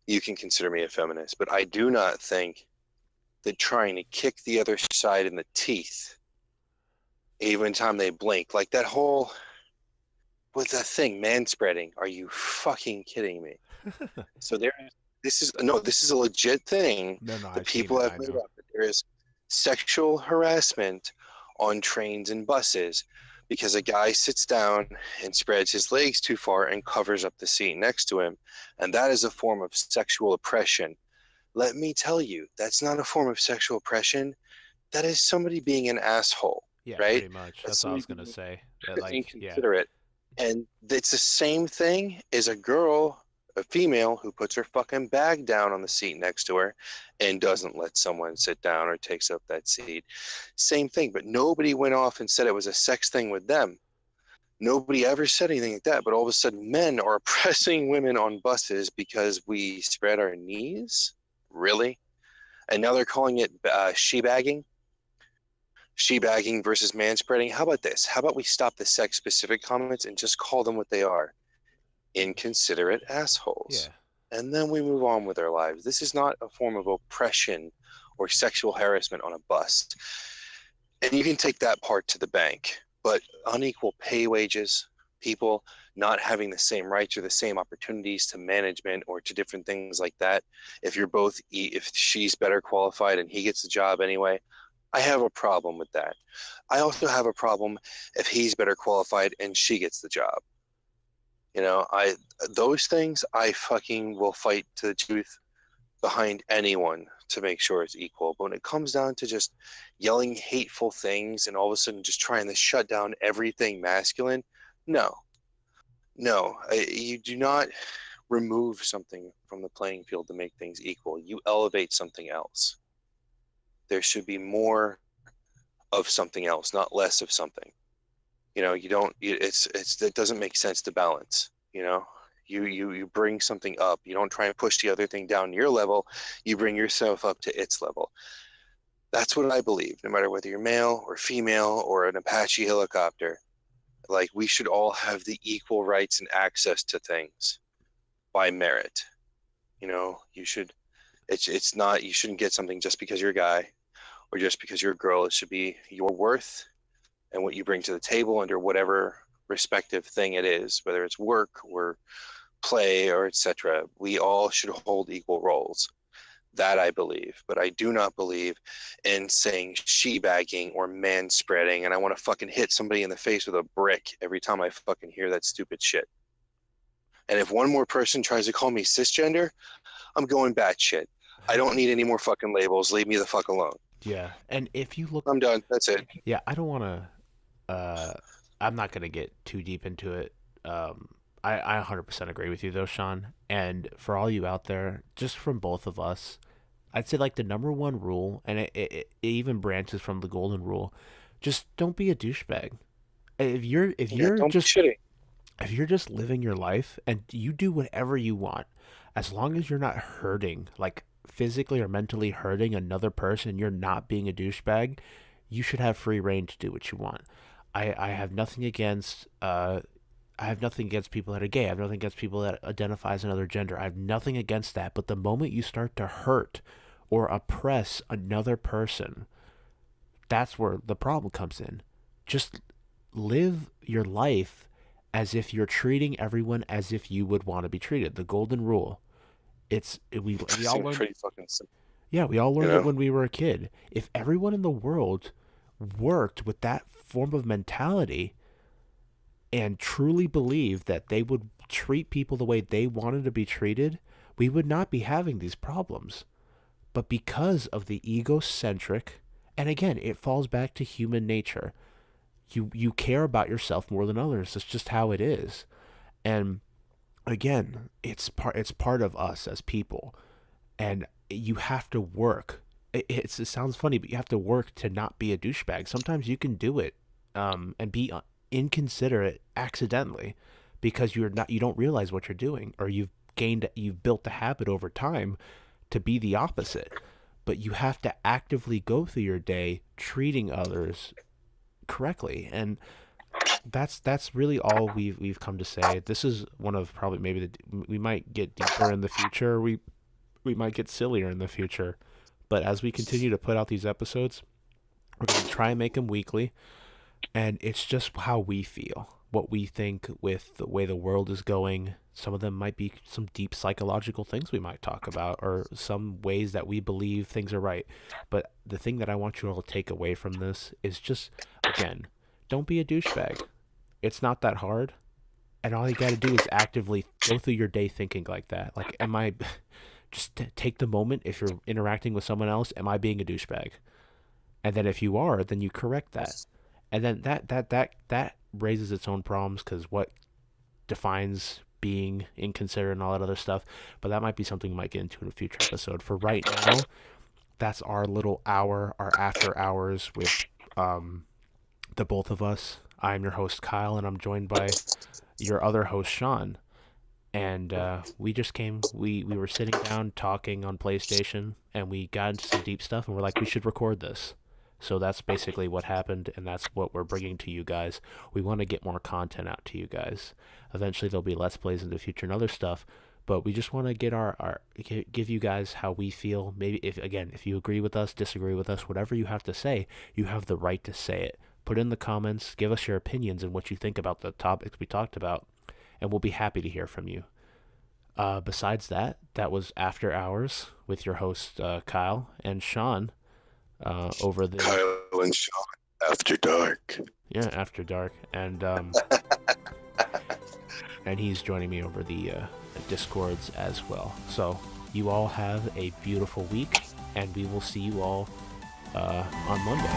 you can consider me a feminist. But I do not think that trying to kick the other side in the teeth, even time they blink, like that whole, what's that thing, manspreading? Are you fucking kidding me? So this is a legit thing that people have made up. There is sexual harassment on trains and buses because a guy sits down and spreads his legs too far and covers up the seat next to him, and that is a form of sexual oppression. Let me tell you, that's not a form of sexual oppression. That is somebody being an asshole. Yeah, right? Pretty much. That's what I was gonna say. Inconsiderate. And it's the same thing as a female who puts her fucking bag down on the seat next to her and doesn't let someone sit down or takes up that seat. Same thing, but nobody went off and said it was a sex thing with them. Nobody ever said anything like that, but all of a sudden men are oppressing women on buses because we spread our knees? Really? And now they're calling it she-bagging? She-bagging versus manspreading? How about this? How about we stop the sex-specific comments and just call them what they are? Inconsiderate assholes. Yeah. And then we move on with our lives. This is not a form of oppression or sexual harassment on a bus. And you can take that part to the bank. But unequal pay wages, people not having the same rights or the same opportunities to management or to different things like that. If she's better qualified and he gets the job anyway, I have a problem with that. I also have a problem if he's better qualified and she gets the job. Those things I fucking will fight to the tooth behind anyone to make sure it's equal. But when it comes down to just yelling hateful things and all of a sudden just trying to shut down everything masculine, no, you do not remove something from the playing field to make things equal. You elevate something else. There should be more of something else, not less of something. It doesn't make sense to balance. You bring something up. You don't try and push the other thing down to your level. You bring yourself up to its level. That's what I believe, no matter whether you're male or female or an Apache helicopter. Like, we should all have the equal rights and access to things by merit. You shouldn't get something just because you're a guy or just because you're a girl. It should be your worth and what you bring to the table under whatever respective thing it is, whether it's work or play or etc. We all should hold equal roles. That I believe, but I do not believe in saying she-bagging or manspreading, and I want to fucking hit somebody in the face with a brick every time I fucking hear that stupid shit. And if one more person tries to call me cisgender, I'm going batshit. I don't need any more fucking labels. Leave me the fuck alone. Yeah, and if you look... I'm done. That's it. Yeah, I don't want to... I'm not going to get too deep into it. I 100% agree with you, though, Shawn. And for all you out there, just from both of us, I'd say, like, the number one rule, and it even branches from the golden rule, just don't be a douchebag. If you're just living your life and you do whatever you want, as long as you're not hurting, like physically or mentally hurting another person, you're not being a douchebag, you should have free reign to do what you want. I have nothing against people that are gay. I have nothing against people that identify as another gender. I have nothing against that. But the moment you start to hurt or oppress another person, that's where the problem comes in. Just live your life as if you're treating everyone as if you would want to be treated. The golden rule. We all learned. Pretty fucking simple. Yeah, we all learned it when we were a kid. If everyone in the world worked with that form of mentality and truly believed that they would treat people the way they wanted to be treated, we would not be having these problems. But because of the egocentric, and again, it falls back to human nature. You care about yourself more than others. It's just how it is. And again, it's part of us as people, and you have to work. It sounds funny, but you have to work to not be a douchebag. Sometimes you can do it, and be inconsiderate accidentally, because you don't realize what you're doing, or you've built the habit over time to be the opposite. But you have to actively go through your day treating others correctly, and that's really all we've come to say. This is one of probably maybe we might get deeper in the future. We might get sillier in the future, but as we continue to put out these episodes, we're going to try and make them weekly, and it's just how we feel, what we think with the way the world is going. Some of them might be some deep psychological things we might talk about, or some ways that we believe things are right. But the thing that I want you all to take away from this is just, again, don't be a douchebag. It's not that hard. And all you got to do is actively go through your day thinking like that. Like, am I, just take the moment. If you're interacting with someone else, am I being a douchebag? And then if you are, then you correct that. And then that raises its own problems, because what defines being inconsiderate and all that other stuff. But that might be something we might get into in a future episode. For right now, that's our little hour, our after hours with the both of us. I'm your host, Kyle, and I'm joined by your other host, Shawn. And we were sitting down talking on PlayStation, and we got into some deep stuff, and we're like, we should record this. So that's basically what happened, and that's what we're bringing to you guys. We want to get more content out to you guys. Eventually there'll be Let's Plays in the future and other stuff, but we just want to get give you guys how we feel. Maybe if you agree with us, disagree with us, whatever you have to say, you have the right to say it. Put in the comments, give us your opinions and what you think about the topics we talked about, and we'll be happy to hear from you. Besides that, that was After Hours with your host, Kyle and Shawn, over the Kyle and Shawn After Dark. Yeah, After Dark, and and he's joining me over the Discords as well. So you all have a beautiful week, and we will see you all on Monday.